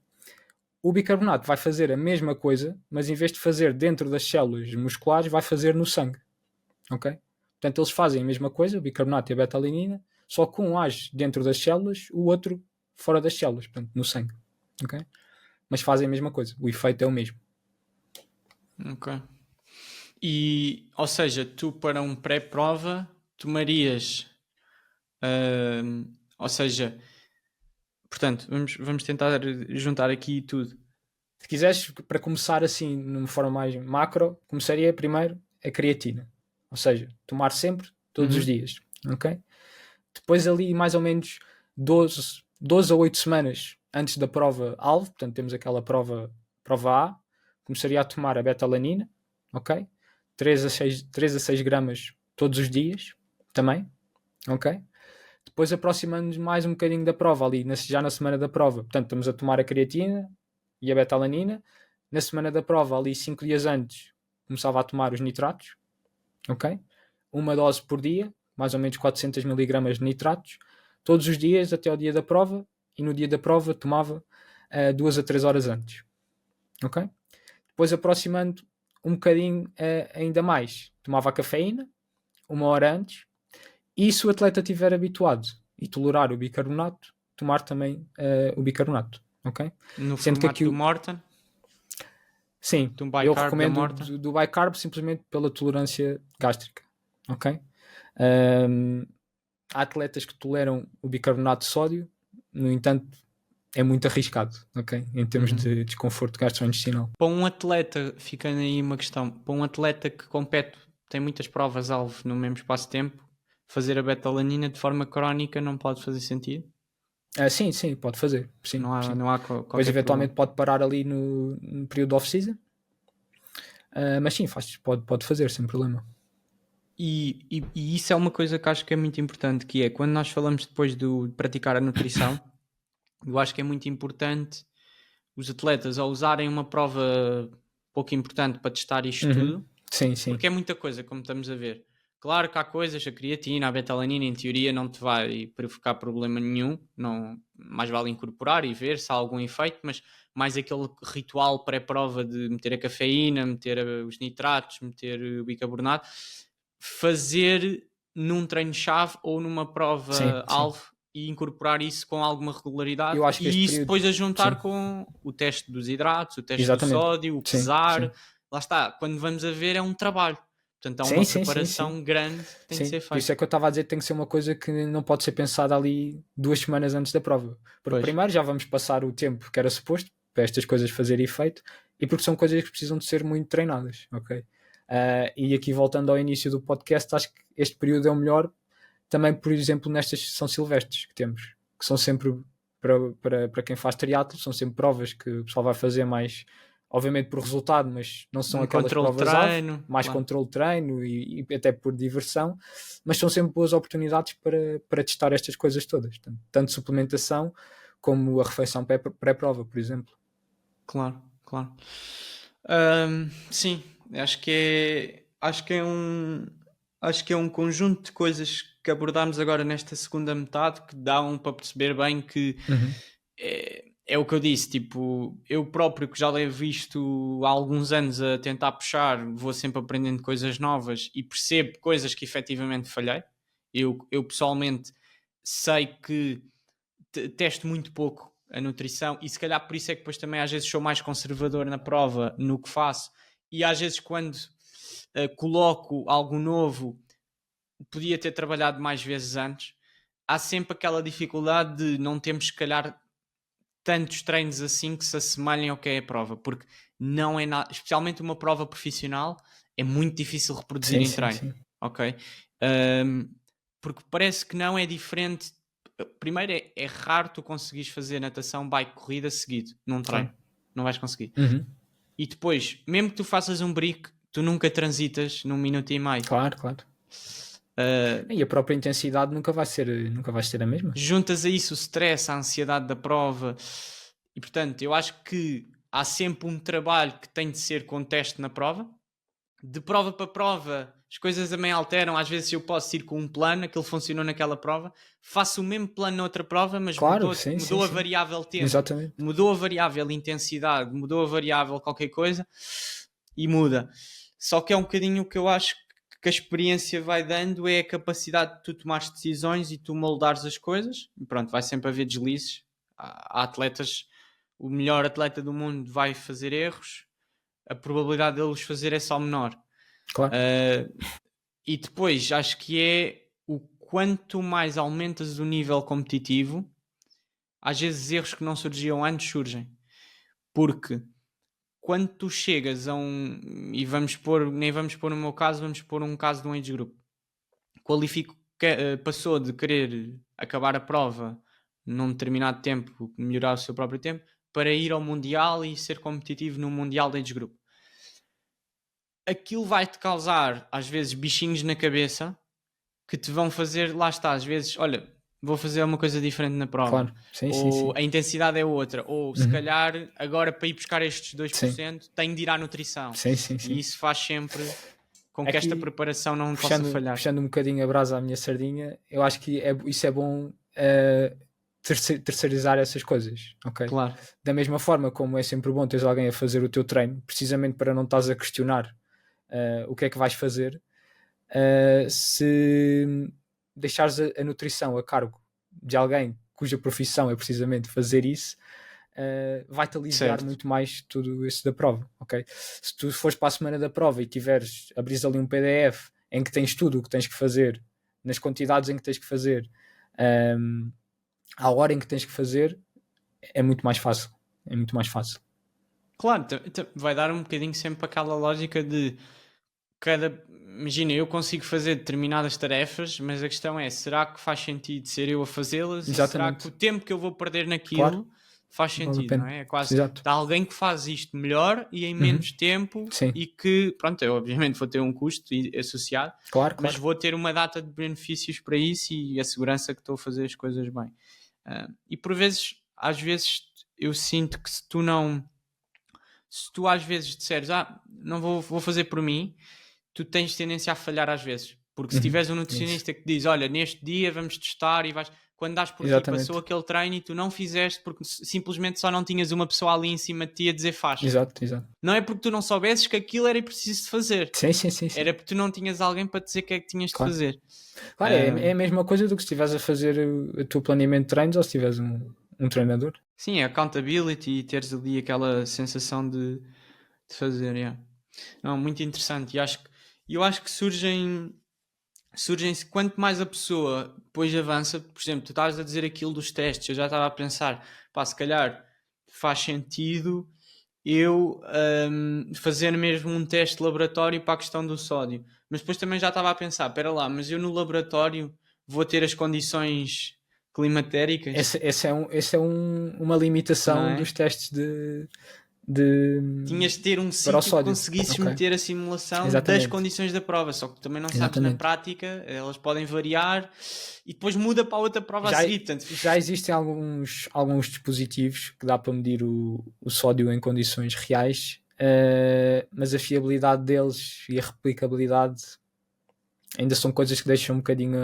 O bicarbonato vai fazer a mesma coisa, mas em vez de fazer dentro das células musculares, vai fazer no sangue. Ok? Portanto, eles fazem a mesma coisa, o bicarbonato e a betalanina, só que um age dentro das células, o outro fora das células, portanto, no sangue. Ok? Mas fazem a mesma coisa, o efeito é o mesmo. Ok. E, ou seja, tu para um pré-prova tomarias, ou seja, portanto, vamos tentar juntar aqui tudo. Se quiseres, para começar assim, numa forma mais macro, começaria primeiro a creatina. Ou seja, tomar sempre, todos os dias. Ok? Depois ali, mais ou menos 12 a 8 semanas antes da prova-alvo, portanto temos aquela prova A, começaria a tomar a betalanina, ok? 3 a 6 gramas todos os dias, também, ok? Depois aproximando-nos mais um bocadinho da prova, ali já na semana da prova, portanto estamos a tomar a creatina e a betalanina. Na semana da prova, ali 5 dias antes, começava a tomar os nitratos, ok? Uma dose por dia, mais ou menos 400 miligramas de nitratos, todos os dias até ao dia da prova, e no dia da prova tomava 2 a 3 horas antes, ok? Depois aproximando um bocadinho ainda mais, tomava a cafeína 1 hora antes, e se o atleta estiver habituado e tolerar o bicarbonato, tomar também o bicarbonato, ok? No Sendo que formato aqui do Morton? sim, Do eu bicarb da recomendo Morton? do bicarb simplesmente pela tolerância gástrica, ok? Há atletas que toleram o bicarbonato de sódio, no entanto, é muito arriscado, ok? Em termos de desconforto gastrointestinal. Para um atleta, ficando aí uma questão, para um atleta que compete, tem muitas provas-alvo no mesmo espaço de tempo, fazer a betalanina de forma crónica não pode fazer sentido? Sim, pode fazer. Sim, sim. Não há Depois, qualquer problema. eventualmente, pode parar ali no período off-season. Mas sim, pode fazer, sem problema. E isso é uma coisa que acho que é muito importante, que é quando nós falamos depois de praticar a nutrição, eu acho que é muito importante os atletas ao usarem uma prova pouco importante para testar isto tudo, Sim. porque é muita coisa, como estamos a ver. Claro que há coisas, a creatina, a betalanina, em teoria não te vai provocar problema nenhum, não, mais vale incorporar e ver se há algum efeito, mas mais aquele ritual pré-prova de meter a cafeína, meter os nitratos, meter o bicarbonato, fazer num treino-chave ou numa Sim. prova-alvo e incorporar isso com alguma regularidade, Eu acho que este e isso período. depois a juntar Sim, com o teste dos hidratos, o teste do exatamente. sódio, o Sim. pesar. Lá está, quando vamos a ver é um trabalho. Portanto, há uma preparação grande que tem que ser Por feita. isso é que eu estava a dizer que tem que ser uma coisa que não pode ser pensada ali 2 semanas antes da prova. Porque Pois. primeiro já vamos passar o tempo que era suposto para estas coisas fazerem efeito, e porque são coisas que precisam de ser muito treinadas, ok? E aqui voltando ao início do podcast, acho que este período é o melhor também, por exemplo, nestas São Silvestres que temos, que são sempre, para quem faz triatlo, são sempre provas que o pessoal vai fazer mais, obviamente por resultado, mas não são aquelas provas-alvo, mais claro. controle de treino e até por diversão, mas são sempre boas oportunidades para testar estas coisas todas, tanto suplementação como a refeição pré-prova, por exemplo. Claro. Sim, acho que é um conjunto de coisas que abordámos agora nesta segunda metade que dão para perceber bem que é o que eu disse, tipo, eu próprio que já levo isto há alguns anos a tentar puxar, vou sempre aprendendo coisas novas e percebo coisas que efetivamente falhei. Eu pessoalmente sei que testo muito pouco a nutrição, e se calhar por isso é que depois também às vezes sou mais conservador na prova, no que faço, e às vezes quando coloco algo novo podia ter trabalhado mais vezes antes. há sempre aquela dificuldade de não termos, se calhar, tantos treinos assim que se assemelhem ao que é a prova, porque não é nada, especialmente uma prova profissional, é muito difícil reproduzir Sim, em sim, treino, sim. ok? Porque parece que não é diferente. Primeiro, é raro tu conseguires fazer natação, bike, corrida seguido num treino. Claro. Não vais conseguir. Uhum. E depois, mesmo que tu faças um brick, tu nunca transitas num minuto e meio. Claro, claro. E a própria intensidade nunca vai ser a mesma. Juntas a isso o stress, a ansiedade da prova, e portanto eu acho que há sempre um trabalho que tem de ser com teste na prova. De prova para prova as coisas também alteram. Às vezes eu posso ir com um plano, aquilo funcionou naquela prova, faço o mesmo plano na outra prova, mas Claro, sim, sim, mudou a sim. variável tempo, Exatamente. mudou a variável intensidade, mudou a variável qualquer coisa e muda. Só que é um bocadinho o que eu acho que a experiência vai dando, é a capacidade de tu tomares decisões e tu moldares as coisas. E pronto, vai sempre haver deslizes. Há atletas, o melhor atleta do mundo vai fazer erros, a probabilidade dele os fazer é só menor. Claro. E depois acho que é o quanto mais aumentas o nível competitivo, às vezes erros que não surgiam antes surgem. Porque quando tu chegas a um, e nem vamos pôr no meu caso, vamos pôr um caso de um age group, passou de querer acabar a prova num determinado tempo, melhorar o seu próprio tempo, para ir ao Mundial e ser competitivo no Mundial de age group. Aquilo vai-te causar, às vezes, bichinhos na cabeça que te vão fazer, lá está, às vezes, olha, vou fazer uma coisa diferente na prova. Claro. Sim, ou sim, sim. a intensidade é outra. Ou se calhar, agora para ir buscar estes 2%, tenho de ir à nutrição. Sim, sim, sim. E isso faz sempre com que Aqui, esta preparação não possa falhar. Puxando um bocadinho a brasa à minha sardinha, eu acho que isso é bom terceirizar essas coisas, ok? Claro. Da mesma forma como é sempre bom teres alguém a fazer o teu treino, precisamente para não estás a questionar o que é que vais fazer, se deixares a nutrição a cargo de alguém cuja profissão é precisamente fazer isso, vai-te aliviar muito mais tudo isso da prova, ok? Se tu fores para a semana da prova e abris ali um PDF em que tens tudo o que tens que fazer, nas quantidades em que tens que fazer, à hora em que tens que fazer, é muito mais fácil. É muito mais fácil. Claro, vai dar um bocadinho sempre aquela lógica de imagina, eu consigo fazer determinadas tarefas, mas a questão é, será que faz sentido ser eu a fazê-las? E será que o tempo que eu vou perder naquilo faz sentido, não é? É quase, há alguém que faz isto melhor e em menos tempo. Sim. E que, pronto, eu obviamente vou ter um custo associado, mas vou ter uma data de benefícios para isso e a segurança que estou a fazer as coisas bem. E por vezes, às vezes eu sinto que se tu às vezes disseres, não vou fazer por mim, tu tens tendência a falhar às vezes. Porque se tiveres um nutricionista que diz, olha, neste dia vamos testar e vais... Quando dás por ti, passou aquele treino e tu não fizeste porque simplesmente só não tinhas uma pessoa ali em cima de ti a dizer faz. Exato. Não é porque tu não soubesses que aquilo era preciso de fazer. Sim. Era porque tu não tinhas alguém para te dizer o que é que tinhas de fazer. Claro, é a mesma coisa do que se estiveres a fazer o teu planeamento de treinos ou se tiveres um treinador. Sim, é accountability e teres ali aquela sensação de fazer, Não, muito interessante. E eu acho que surgem quanto mais a pessoa depois avança, por exemplo, tu estavas a dizer aquilo dos testes, eu já estava a pensar, se calhar faz sentido eu fazer mesmo um teste de laboratório para a questão do sódio, mas depois também já estava a pensar, espera lá, mas eu no laboratório vou ter as condições climatéricas? Essa é uma limitação dos testes tinhas de ter um sítio que conseguisses meter a simulação das condições da prova, só que tu também não sabes na prática, elas podem variar e depois muda para a outra prova a seguir. Portanto, já existem alguns dispositivos que dá para medir o sódio em condições reais, mas a fiabilidade deles e a replicabilidade ainda são coisas que deixam um bocadinho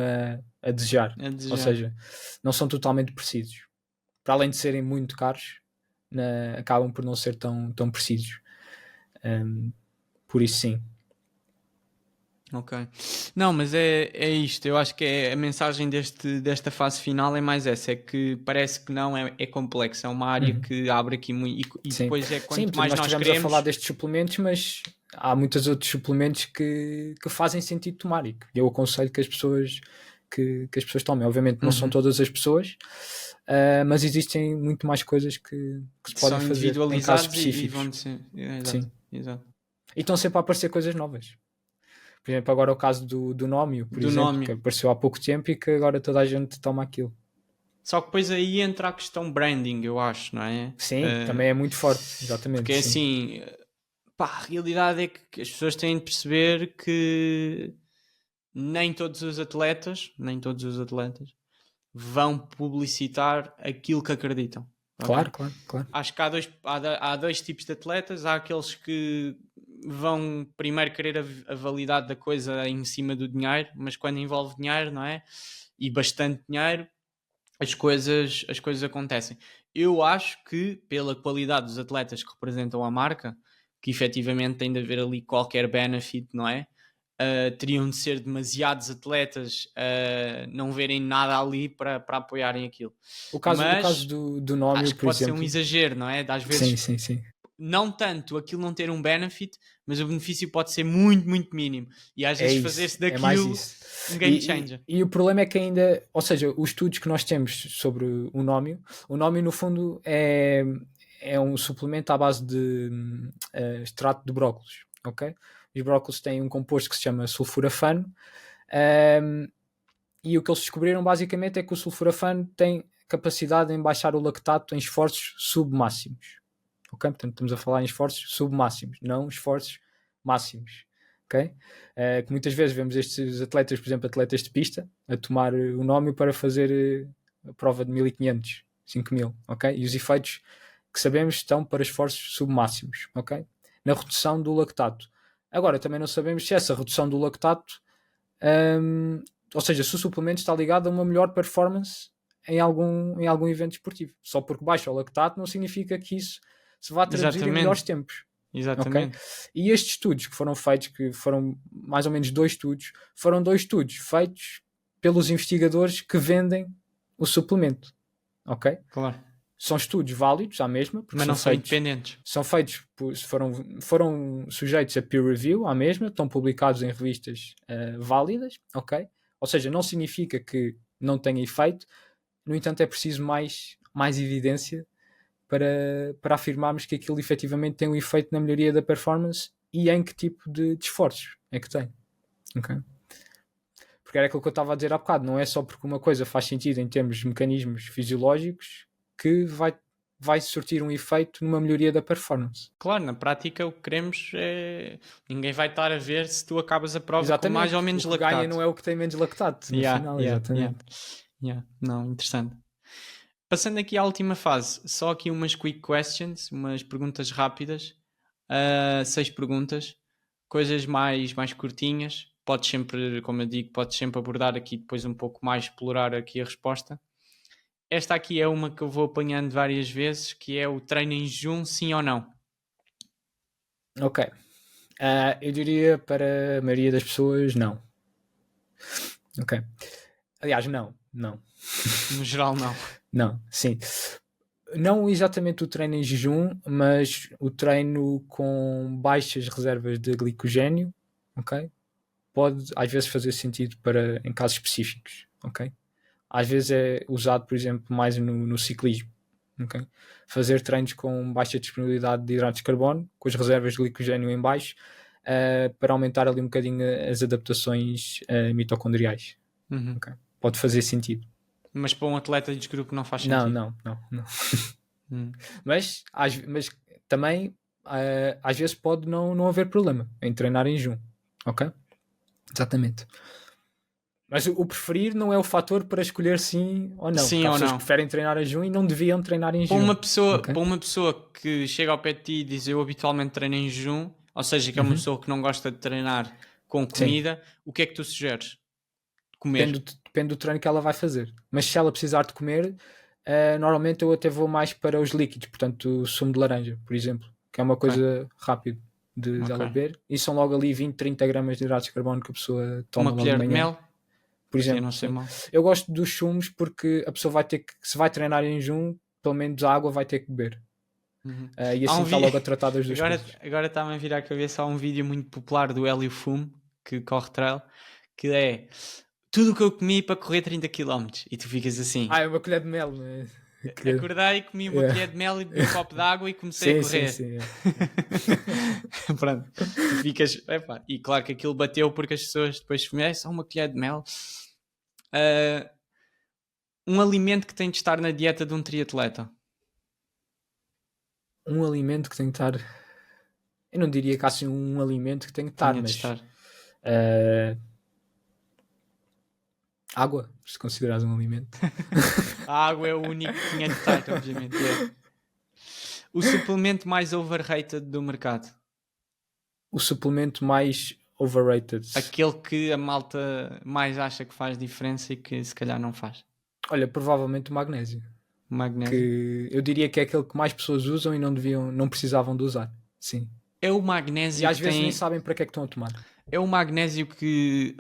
a desejar. Ou seja, não são totalmente precisos. Para além de serem muito caros, acabam por não ser tão precisos. Por isso sim. Ok. Não, mas é isto. Eu acho que a mensagem desta fase final é mais essa. É que parece que não é complexo. É uma área que abre aqui muito. E depois é quanto mais nós queremos... a falar destes suplementos, mas há muitos outros suplementos que fazem sentido tomar. E eu aconselho que as pessoas que as pessoas tomem. Obviamente não são todas as pessoas, mas existem muito mais coisas que se podem fazer em casos específicos. e vão ser... Exato, Sim. exato. E estão sempre a aparecer coisas novas. Por exemplo, agora o caso do Nómio, por exemplo, que apareceu há pouco tempo e que agora toda a gente toma aquilo. Só que depois aí entra a questão branding, eu acho, não é? Sim, também é muito forte, exatamente. Porque sim. assim, pá, a realidade é que as pessoas têm de perceber que nem todos os atletas vão publicitar aquilo que acreditam. Claro. Acho que há dois tipos de atletas. Há aqueles que vão primeiro querer a validade da coisa em cima do dinheiro, mas quando envolve dinheiro, não é? E bastante dinheiro, as coisas acontecem. Eu acho que, pela qualidade dos atletas que representam a marca, que efetivamente tem de haver ali qualquer benefit, não é? Teriam de ser demasiados atletas não verem nada ali para apoiarem aquilo. O caso do Nómio, acho que por pode exemplo, ser um exagero, não é? Às vezes, sim. não tanto aquilo não ter um benefit, mas o benefício pode ser muito, muito mínimo. E às vezes fazer-se daquilo um game changer. E o problema é que ainda, ou seja, os estudos que nós temos sobre o Nómio no fundo é um suplemento à base de extrato de brócolis, ok? Os brócolis têm um composto que se chama sulforafano, e o que eles descobriram basicamente é que o sulforafano tem capacidade em baixar o lactato em esforços submáximos. Ok? Portanto, estamos a falar em esforços submáximos, não esforços máximos. Ok? Que muitas vezes vemos estes atletas, por exemplo, atletas de pista, a tomar o Nómio para fazer a prova de 1500, 5000, ok? E os efeitos que sabemos estão para esforços submáximos, ok? Na redução do lactato. Agora, também não sabemos se essa redução do lactato, ou seja, se o suplemento está ligado a uma melhor performance em algum evento esportivo. Só porque baixa o lactato não significa que isso se vá traduzir em melhores tempos. Exatamente. Okay? E estes estudos que foram feitos, que foram mais ou menos 2 estudos, foram 2 estudos feitos pelos investigadores que vendem o suplemento. Ok? Claro. São estudos válidos à mesma, mas não são independentes. São feitos, foram sujeitos a peer review à mesma, estão publicados em revistas válidas, ok? Ou seja, não significa que não tenha efeito, no entanto é preciso mais evidência para afirmarmos que aquilo efetivamente tem um efeito na melhoria da performance e em que tipo de esforços é que tem. Ok? Porque era aquilo que eu estava a dizer há bocado, não é só porque uma coisa faz sentido em termos de mecanismos fisiológicos que vai surtir um efeito numa melhoria da performance. Claro, na prática o que queremos é... Ninguém vai estar a ver se tu acabas a prova exatamente. com mais ou menos lactato. O que ganha não é o que tem menos lactato no final, exatamente. Não, interessante. Passando aqui à última fase, só aqui umas quick questions, umas perguntas rápidas. 6 perguntas, coisas mais curtinhas. Podes sempre, como eu digo, podes sempre abordar aqui depois um pouco mais, explorar aqui a resposta. Esta aqui é uma que eu vou apanhando várias vezes, que é o treino em jejum, sim ou não? Ok. Eu diria para a maioria das pessoas, não. Ok. Aliás, não. No geral, não. Não, sim. Não exatamente o treino em jejum, mas o treino com baixas reservas de glicogênio, ok? Pode às vezes fazer sentido em casos específicos, ok? Às vezes é usado, por exemplo, mais no ciclismo, ok? Fazer treinos com baixa disponibilidade de hidratos de carbono, com as reservas de glicogênio em baixo, para aumentar ali um bocadinho as adaptações mitocondriais. Uhum. Okay? Pode fazer sentido. Mas para um atleta de grupo não faz sentido? Não. Mas também às vezes pode não haver problema em treinar em jejum, ok? Exatamente. Mas o preferir não é o fator para escolher sim ou não. Sim ou pessoas não. que preferem treinar em jejum e não deviam treinar em jejum. Para uma pessoa que chega ao pé de ti e diz eu habitualmente treino em jejum, ou seja, que é uma pessoa que não gosta de treinar com comida, o que é que tu sugeres? Comer? Depende do treino que ela vai fazer. Mas se ela precisar de comer, normalmente eu até vou mais para os líquidos, portanto o sumo de laranja, por exemplo, que é uma coisa rápida de ela beber, e são logo ali 20, 30 gramas de hidratos de carbono que a pessoa toma uma colher de mel, por exemplo. Eu gosto dos sumos porque a pessoa vai ter que, se vai treinar em jejum, pelo menos a água vai ter que beber. E assim está logo a tratar das duas coisas. Agora está-me a vir à cabeça um vídeo muito popular do Hélio Fume, que corre trail, que é tudo o que eu comi para correr 30 km. E tu ficas assim. É uma colher de mel, né? Acordei, comi uma colher de mel e bebi um copo de água e comecei a correr. Sim. Pronto, tu ficas. Epá, e claro que aquilo bateu porque as pessoas depois comiam só uma colher de mel. Um alimento que tem de estar na dieta de um triatleta. Um alimento que tem que estar. Eu não diria que há assim um alimento que tem que estar, Tinha de mas. estar. Água, se considerares um alimento. A água é o único que tinha de estar, obviamente. É. O suplemento mais overrated do mercado. O suplemento mais overrated. Aquele que a malta mais acha que faz diferença e que se calhar não faz. Olha, provavelmente o magnésio. O magnésio. Que eu diria que é aquele que mais pessoas usam e não precisavam de usar. Sim. É o magnésio E às que vezes tem... nem sabem para que é que estão a tomar. É o magnésio que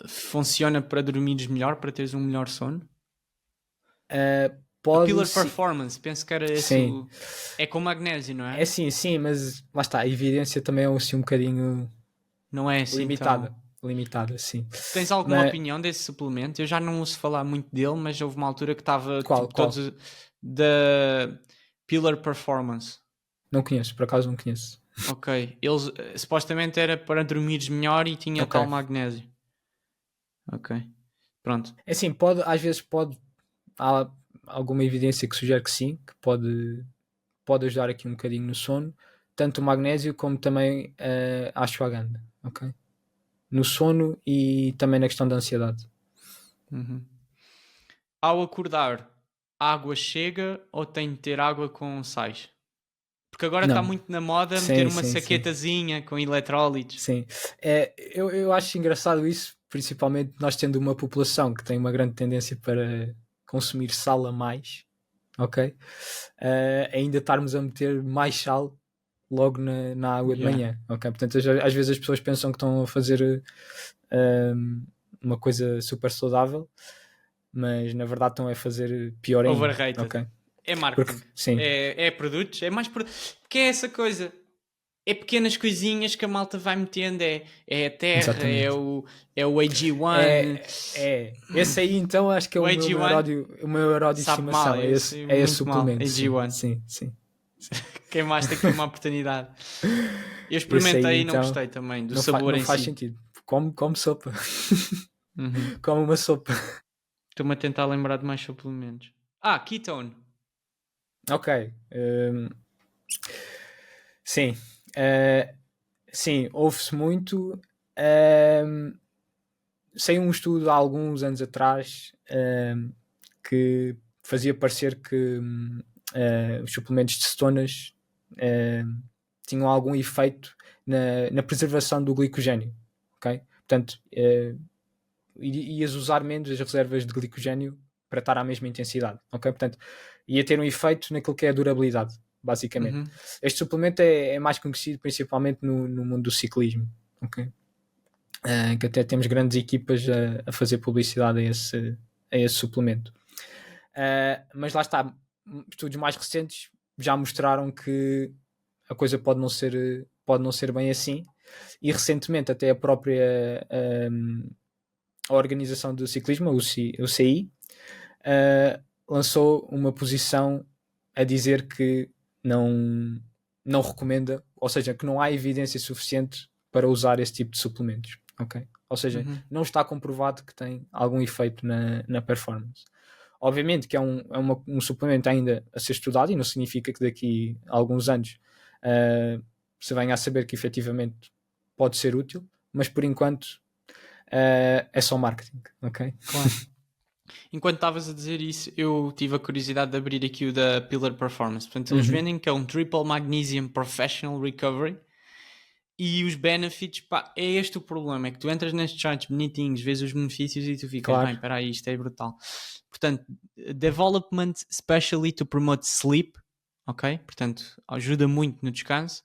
funciona para dormires melhor, para teres um melhor sono. A Pillar Performance, penso que era esse. É com magnésio, não é? É sim, mas lá está, a evidência também é assim um bocadinho não é assim limitada. Tão... Limitada, sim. Tens alguma opinião desse suplemento? Eu já não ouço falar muito dele, mas houve uma altura que estava Qual? todos da Pillar Performance. Não conheço, por acaso não conheço. Ok. Eles supostamente era para dormires melhor e tinha tal magnésio. Ok. Pronto. É assim, às vezes há alguma evidência que sugere que sim, que pode ajudar aqui um bocadinho no sono, tanto o magnésio como também a ashwagandha, ok? No sono e também na questão da ansiedade. Uhum. Ao acordar, a água chega ou tem de ter água com sais? Porque agora está muito na moda meter uma saquetazinha com eletrólitos. Sim, eu acho engraçado isso, principalmente nós tendo uma população que tem uma grande tendência para consumir sal a mais, ok? Ainda estarmos a meter mais sal logo na água de manhã, ok? Portanto, às vezes as pessoas pensam que estão a fazer uma coisa super saudável, mas na verdade estão a fazer pior ainda. Overrated. Okay? É marketing. Porque, sim. É produtos, é mais porque é essa coisa. É pequenas coisinhas que a malta vai metendo. É a terra, exatamente. é o AG1. Esse aí então acho que é o meu herói de estimação. É esse suplemento. AG1. Sim. Queimaste aqui uma oportunidade. Eu experimentei aí, e não gostei também do sabor em si. Não faz sentido. Come sopa. Come uma sopa. Estou-me a tentar lembrar de mais suplementos. Ketone. Ok. Sim. Sim, ouve-se muito. Sei um estudo há alguns anos atrás que fazia parecer que os suplementos de cetonas tinham algum efeito na preservação do glicogênio, ok? Portanto, ias usar menos as reservas de glicogênio para estar à mesma intensidade, ok? Portanto, ia ter um efeito naquilo que é a durabilidade, basicamente. Este suplemento é mais conhecido principalmente no mundo do ciclismo, ok? Que até temos grandes equipas a fazer publicidade a esse suplemento. Mas lá está, estudos mais recentes já mostraram que a coisa pode não ser bem assim, e recentemente até a própria a Organização do Ciclismo, o CI, lançou uma posição a dizer que não recomenda, ou seja, que não há evidência suficiente para usar esse tipo de suplementos, ok? Ou seja, não está comprovado que tem algum efeito na performance. Obviamente que é um suplemento ainda a ser estudado e não significa que daqui a alguns anos se venha a saber que efetivamente pode ser útil, mas por enquanto é só marketing, ok? Claro. Enquanto estavas a dizer isso, eu tive a curiosidade de abrir aqui o da Pillar Performance. Portanto, eles vendem que é um Triple Magnesium Professional Recovery. E os benefits, é este o problema, é que tu entras nestes charts bonitinhos, vês os benefícios e tu ficas, bem, espera aí, isto é brutal. Portanto, development specially to promote sleep, ok? Portanto, ajuda muito no descanso.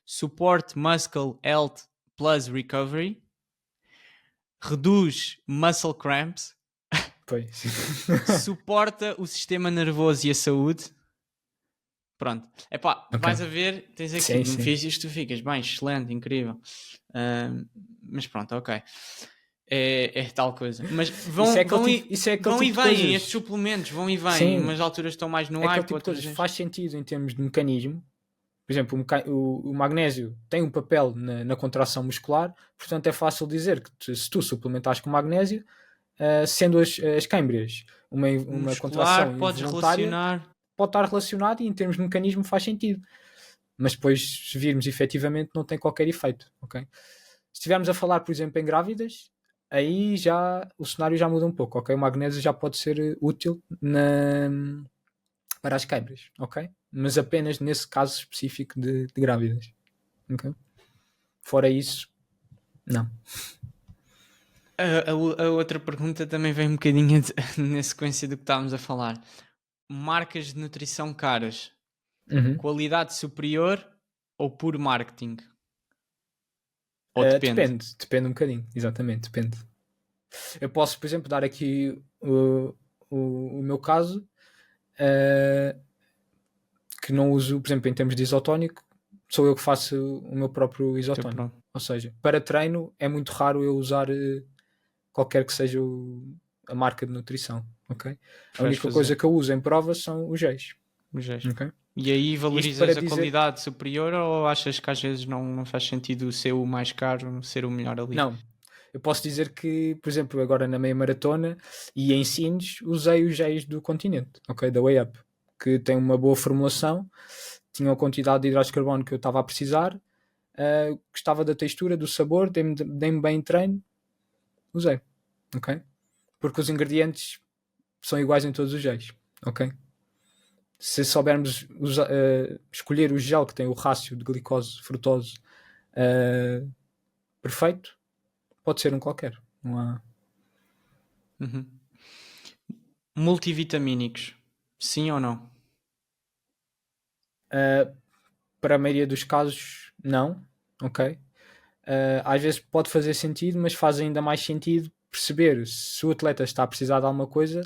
Support muscle health plus recovery. Reduz muscle cramps. Pois. Suporta o sistema nervoso e a saúde. Pronto. Vais a ver, tens aqui benefícios, tu ficas bem, excelente, incrível. Mas pronto, ok. é tal coisa. Mas Isso é aquele vão tipo e de vêm, coisas. estes suplementos vão e vêm. Sim. Umas alturas estão mais no É aquele hype, tipo de outras coisas. vezes. Faz sentido em termos de mecanismo. Por exemplo, o magnésio tem um papel na contração muscular, portanto é fácil dizer que se tu suplementares com magnésio, sendo as câimbras uma contração Muscular, podes involuntária, relacionar. pode estar relacionado e em termos de mecanismo faz sentido. Mas depois, se virmos efetivamente, não tem qualquer efeito. Okay? Se estivermos a falar, por exemplo, em grávidas, aí já o cenário já muda um pouco. Okay? O magnésio já pode ser útil para as câimbras, ok? Mas apenas nesse caso específico de grávidas. Okay? Fora isso, não. A outra pergunta também vem um bocadinho na sequência do que estávamos a falar. Marcas de nutrição caras, qualidade superior ou puro marketing? Ou depende? Depende um bocadinho, exatamente, depende. Eu posso, por exemplo, dar aqui o meu caso, que não uso, por exemplo, em termos de isotónico, sou eu que faço o meu próprio isotónico. Ou seja, para treino é muito raro eu usar qualquer que seja a marca de nutrição, ok? A única coisa que eu uso em prova são os géis. Okay? E aí valorizas a qualidade superior ou achas que às vezes não faz sentido ser o mais caro, ser o melhor ali? Não. Eu posso dizer que, por exemplo, agora na meia maratona e em Sines, usei os géis do Continente, ok? Da Way Up, que tem uma boa formulação, tinha a quantidade de hidratos de carbono que eu estava a precisar, gostava da textura, do sabor, dei-me bem em treino, usei, ok? Porque os ingredientes são iguais em todos os géis, ok? Se soubermos escolher o gel que tem o rácio de glicose, frutose perfeito, pode ser um qualquer. Não há... Multivitamínicos, sim ou não? Para a maioria dos casos, não. Ok? Às vezes pode fazer sentido, mas faz ainda mais sentido perceber se o atleta está a precisar de alguma coisa,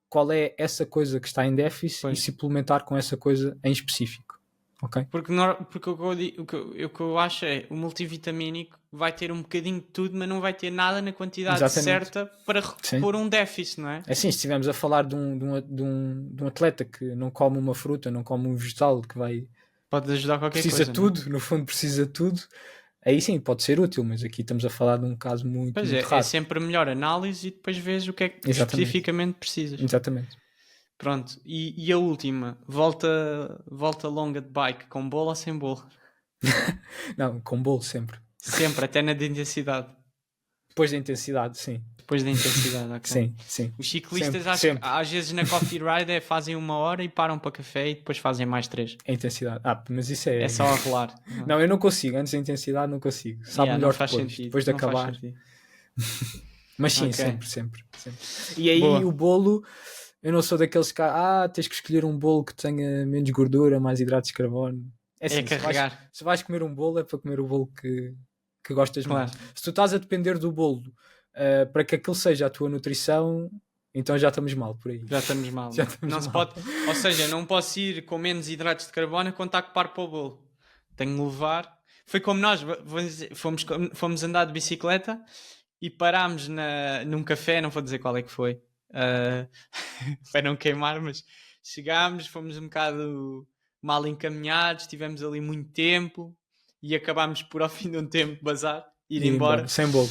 qual é essa coisa que está em déficit e suplementar com essa coisa em específico. Okay? Porque o que eu acho é o multivitamínico vai ter um bocadinho de tudo, mas não vai ter nada na quantidade certa para repor um déficit, não é? Assim, se estivermos a falar de um atleta que não come uma fruta, não come um vegetal, que vai... Pode ajudar qualquer coisa. Precisa tudo, no fundo precisa tudo. Aí sim, pode ser útil, mas aqui estamos a falar de um caso muito raro. É sempre a melhor análise e depois vês o que é que especificamente precisas. Exatamente. Pronto, e a última, volta longa de bike, com bolo ou sem bolo? Não, com bolo sempre. Sempre, até na de intensidade. Depois da intensidade, sim. Depois da intensidade, ok. Sim. Os ciclistas às vezes na Coffee Ride fazem 1 hora e param para café e depois fazem mais 3. A intensidade. Mas isso é... É só a rolar. Não, eu não consigo. Antes da intensidade não consigo. Sabe melhor depois de acabar. Mas sim, sempre. E aí o bolo... Eu não sou daqueles que tens que escolher um bolo que tenha menos gordura, mais hidratos de carbono. É assim, carregar. Se vais comer um bolo, é para comer o bolo que gostas mais. Se tu estás a depender do bolo para que aquilo seja a tua nutrição, então já estamos mal por aí. Já estamos mal. Se pode, ou seja, não posso ir com menos hidratos de carbono quando está a copar para o bolo. Tenho de levar. Foi como nós fomos andar de bicicleta e parámos num café, não vou dizer qual é que foi. Para não queimar, mas chegámos, fomos um bocado mal encaminhados, estivemos ali muito tempo e acabámos por ao fim de um tempo bazar, ir embora sem bolo.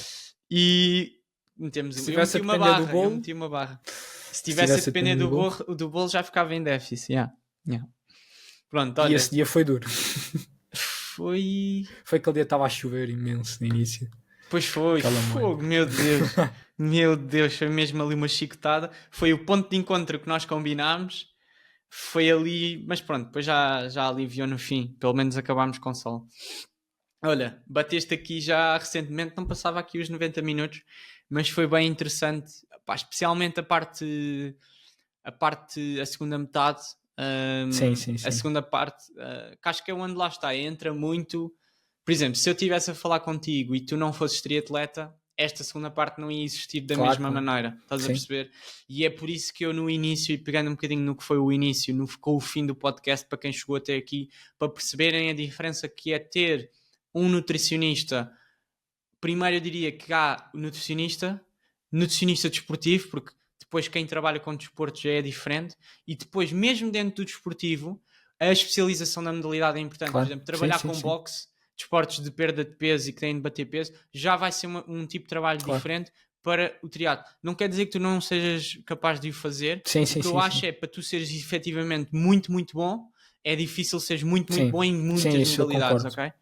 E metemos se tivesse a depender do bolo, eu meti uma barra. Se tivesse a depender do bolo já ficava em déficit. Pronto, olha. E esse dia foi duro. Foi aquele dia que estava a chover imenso no início. Pois foi, fogo, meu Deus. Meu Deus, foi mesmo ali uma chicotada. Foi o ponto de encontro que nós combinámos. Foi ali, mas pronto, depois já aliviou no fim. Pelo menos acabámos com sol. Olha, bateste aqui já recentemente, não passava aqui os 90 minutos, mas foi bem interessante. Pá, especialmente a segunda metade. Sim. A segunda parte, que acho que é onde lá está, entra muito... Por exemplo, se eu estivesse a falar contigo e tu não fosses triatleta, esta segunda parte não ia existir da mesma maneira. Estás a perceber? E é por isso que eu no início, e pegando um bocadinho no que foi o início, com o fim do podcast, para quem chegou até aqui, para perceberem a diferença que é ter um nutricionista primeiro eu diria que há o nutricionista desportivo, porque depois quem trabalha com desporto já é diferente, e depois mesmo dentro do desportivo a especialização da modalidade é importante. Claro. Por exemplo, trabalhar Sim, com sim. boxe, desportos de perda de peso e que têm de bater peso, já vai ser um tipo de trabalho Claro. diferente para o triatlo. Não quer dizer que tu não sejas capaz de o fazer. Sim, O que eu acho é, para tu seres efetivamente muito, muito bom, é difícil seres muito, muito Sim. bom em Sim, muitas isso eu modalidades, concordo.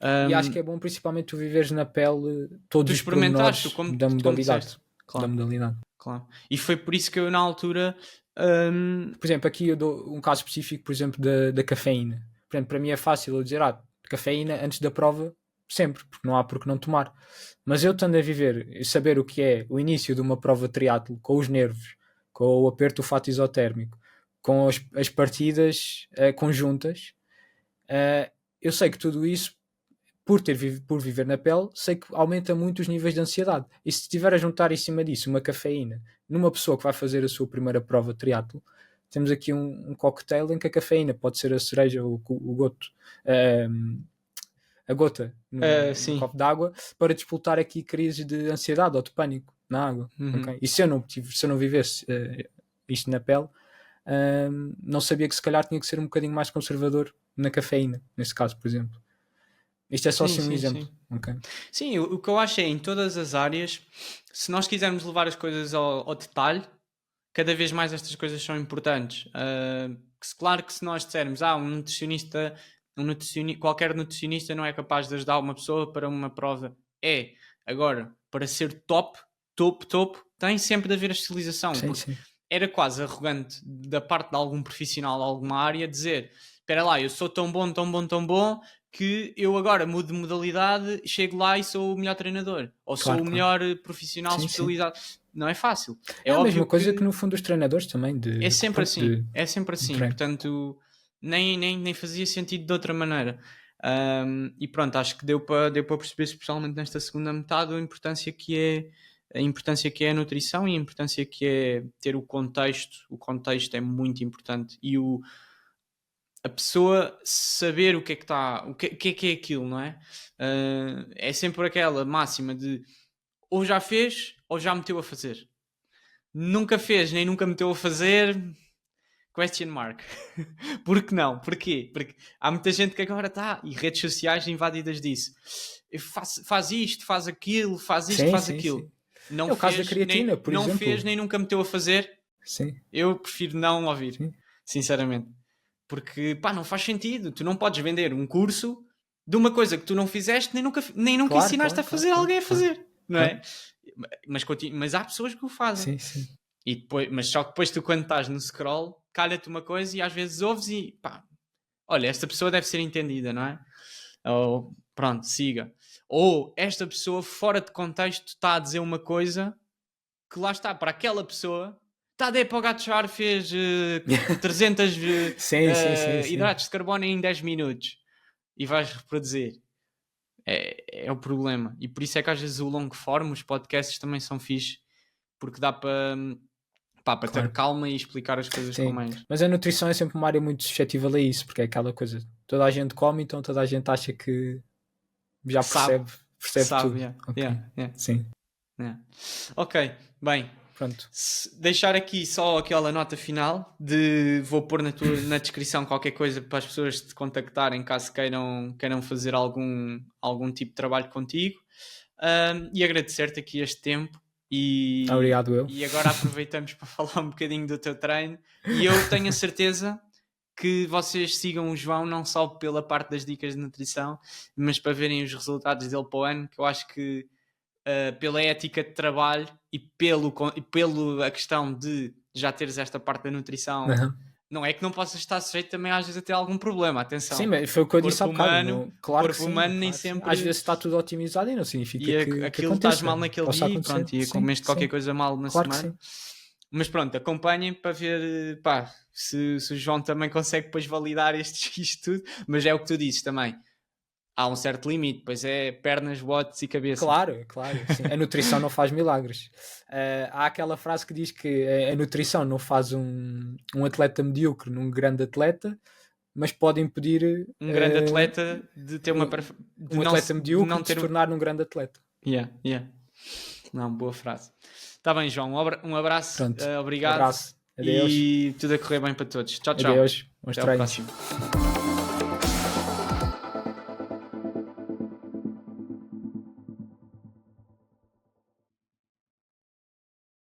ok? E acho que é bom principalmente tu viveres na pele todos Tu os experimentares, tu pormenores como, da como modalidade. disseste. Da Claro, modalidade. claro. E foi por isso que eu, na altura, Por exemplo, aqui eu dou um caso específico, por exemplo, da cafeína. Por exemplo, para mim é fácil eu dizer, cafeína antes da prova, sempre, porque não há por que não tomar. Mas eu estando a viver e saber o que é o início de uma prova de triatlo, com os nervos, com o aperto do fato isotérmico, com as partidas conjuntas, eu sei que tudo isso, por viver na pele, sei que aumenta muito os níveis de ansiedade. E se estiver a juntar em cima disso uma cafeína numa pessoa que vai fazer a sua primeira prova de triatlo, temos aqui um cocktail em que a cafeína pode ser a cereja, o goto, a gota no sim. copo d'água, para disputar aqui crises de ansiedade ou de pânico na água. Okay? E se eu não vivesse isto na pele, não sabia que se calhar tinha que ser um bocadinho mais conservador na cafeína, nesse caso, por exemplo. Isto é só assim um exemplo. Sim. Okay. Sim, o que eu acho é, em todas as áreas, se nós quisermos levar as coisas ao detalhe, cada vez mais estas coisas são importantes. Claro que se nós dissermos, qualquer nutricionista não é capaz de ajudar uma pessoa para uma prova. Agora, para ser top, tem sempre de haver a especialização. Sim. Era quase arrogante da parte de algum profissional de alguma área dizer, espera lá, eu sou tão bom, que eu agora mudo de modalidade, chego lá e sou o melhor treinador. Ou sou o melhor profissional especializado. Não é fácil. É a mesma coisa que no fundo os treinadores também. É sempre assim. Portanto, nem fazia sentido de outra maneira. E pronto, acho que deu para perceber, especialmente nesta segunda metade, a importância que é a nutrição e a importância que é ter o contexto. O contexto é muito importante. E a pessoa saber o que é que está, o que é aquilo, não é? É sempre aquela máxima de ou já fez ou já meteu a fazer. Nunca fez nem nunca meteu a fazer, question mark. Por que não? Porquê? Porque há muita gente que agora está, e redes sociais invadidas disso. Faz isto, faz aquilo, faz isto, faz aquilo. Sim. Não é o caso da creatina, por exemplo. Não fez nem nunca meteu a fazer. Sim. Eu prefiro não ouvir, sinceramente. Porque, não faz sentido. Tu não podes vender um curso de uma coisa que tu não fizeste nem nunca ensinaste a fazer alguém a fazer. Não é? Mas há pessoas que o fazem. Sim. E depois, mas só que depois tu, quando estás no scroll, calha-te uma coisa e às vezes ouves e olha, esta pessoa deve ser entendida, não é? Ou pronto, siga. Ou esta pessoa fora de contexto está a dizer uma coisa que lá está, para aquela pessoa está a para o gato char, fez 300 hidratos de carbono em 10 minutos e vais reproduzir. É o problema. E por isso é que às vezes o long form, os podcasts também são fixe, porque dá para ter calma e explicar as coisas com mais. Mas a nutrição é sempre uma área muito suscetível a isso, porque é aquela coisa, toda a gente come, então toda a gente acha que já percebe tudo. Sim. Ok, bem. Pronto. Deixar aqui só aquela nota final vou pôr na descrição qualquer coisa para as pessoas te contactarem caso queiram fazer algum tipo de trabalho contigo, e agradecer-te aqui este tempo Obrigado eu. E agora aproveitamos para falar um bocadinho do teu treino, e eu tenho a certeza que vocês sigam o João não só pela parte das dicas de nutrição, mas para verem os resultados dele para o ano, que eu acho que pela ética de trabalho e pelo a questão de já teres esta parte da nutrição, não é que não possas estar sujeito também às vezes a ter algum problema, atenção. Sim, mas foi o que eu disse há bocado. Claro o corpo humano nem sempre... Às vezes está tudo otimizado e não significa que aquilo estás mal naquele dia e pronto, e comeste qualquer coisa mal na semana. Mas pronto, acompanhem para ver se o João também consegue depois validar isto tudo, mas é o que tu dizes também. Há um certo limite, pois é pernas, botes e cabeça. Claro, sim. A nutrição não faz milagres. Há aquela frase que diz que a nutrição não faz um atleta medíocre num grande atleta, mas pode impedir um grande atleta de ter um atleta medíocre de se tornar um grande atleta. Yeah. Não, boa frase. Está bem, João. Um abraço. Pronto. Obrigado. Abraço. Adeus. E tudo a correr bem para todos. Tchau, tchau. Adeus. Bons Até ao treinos. próximo.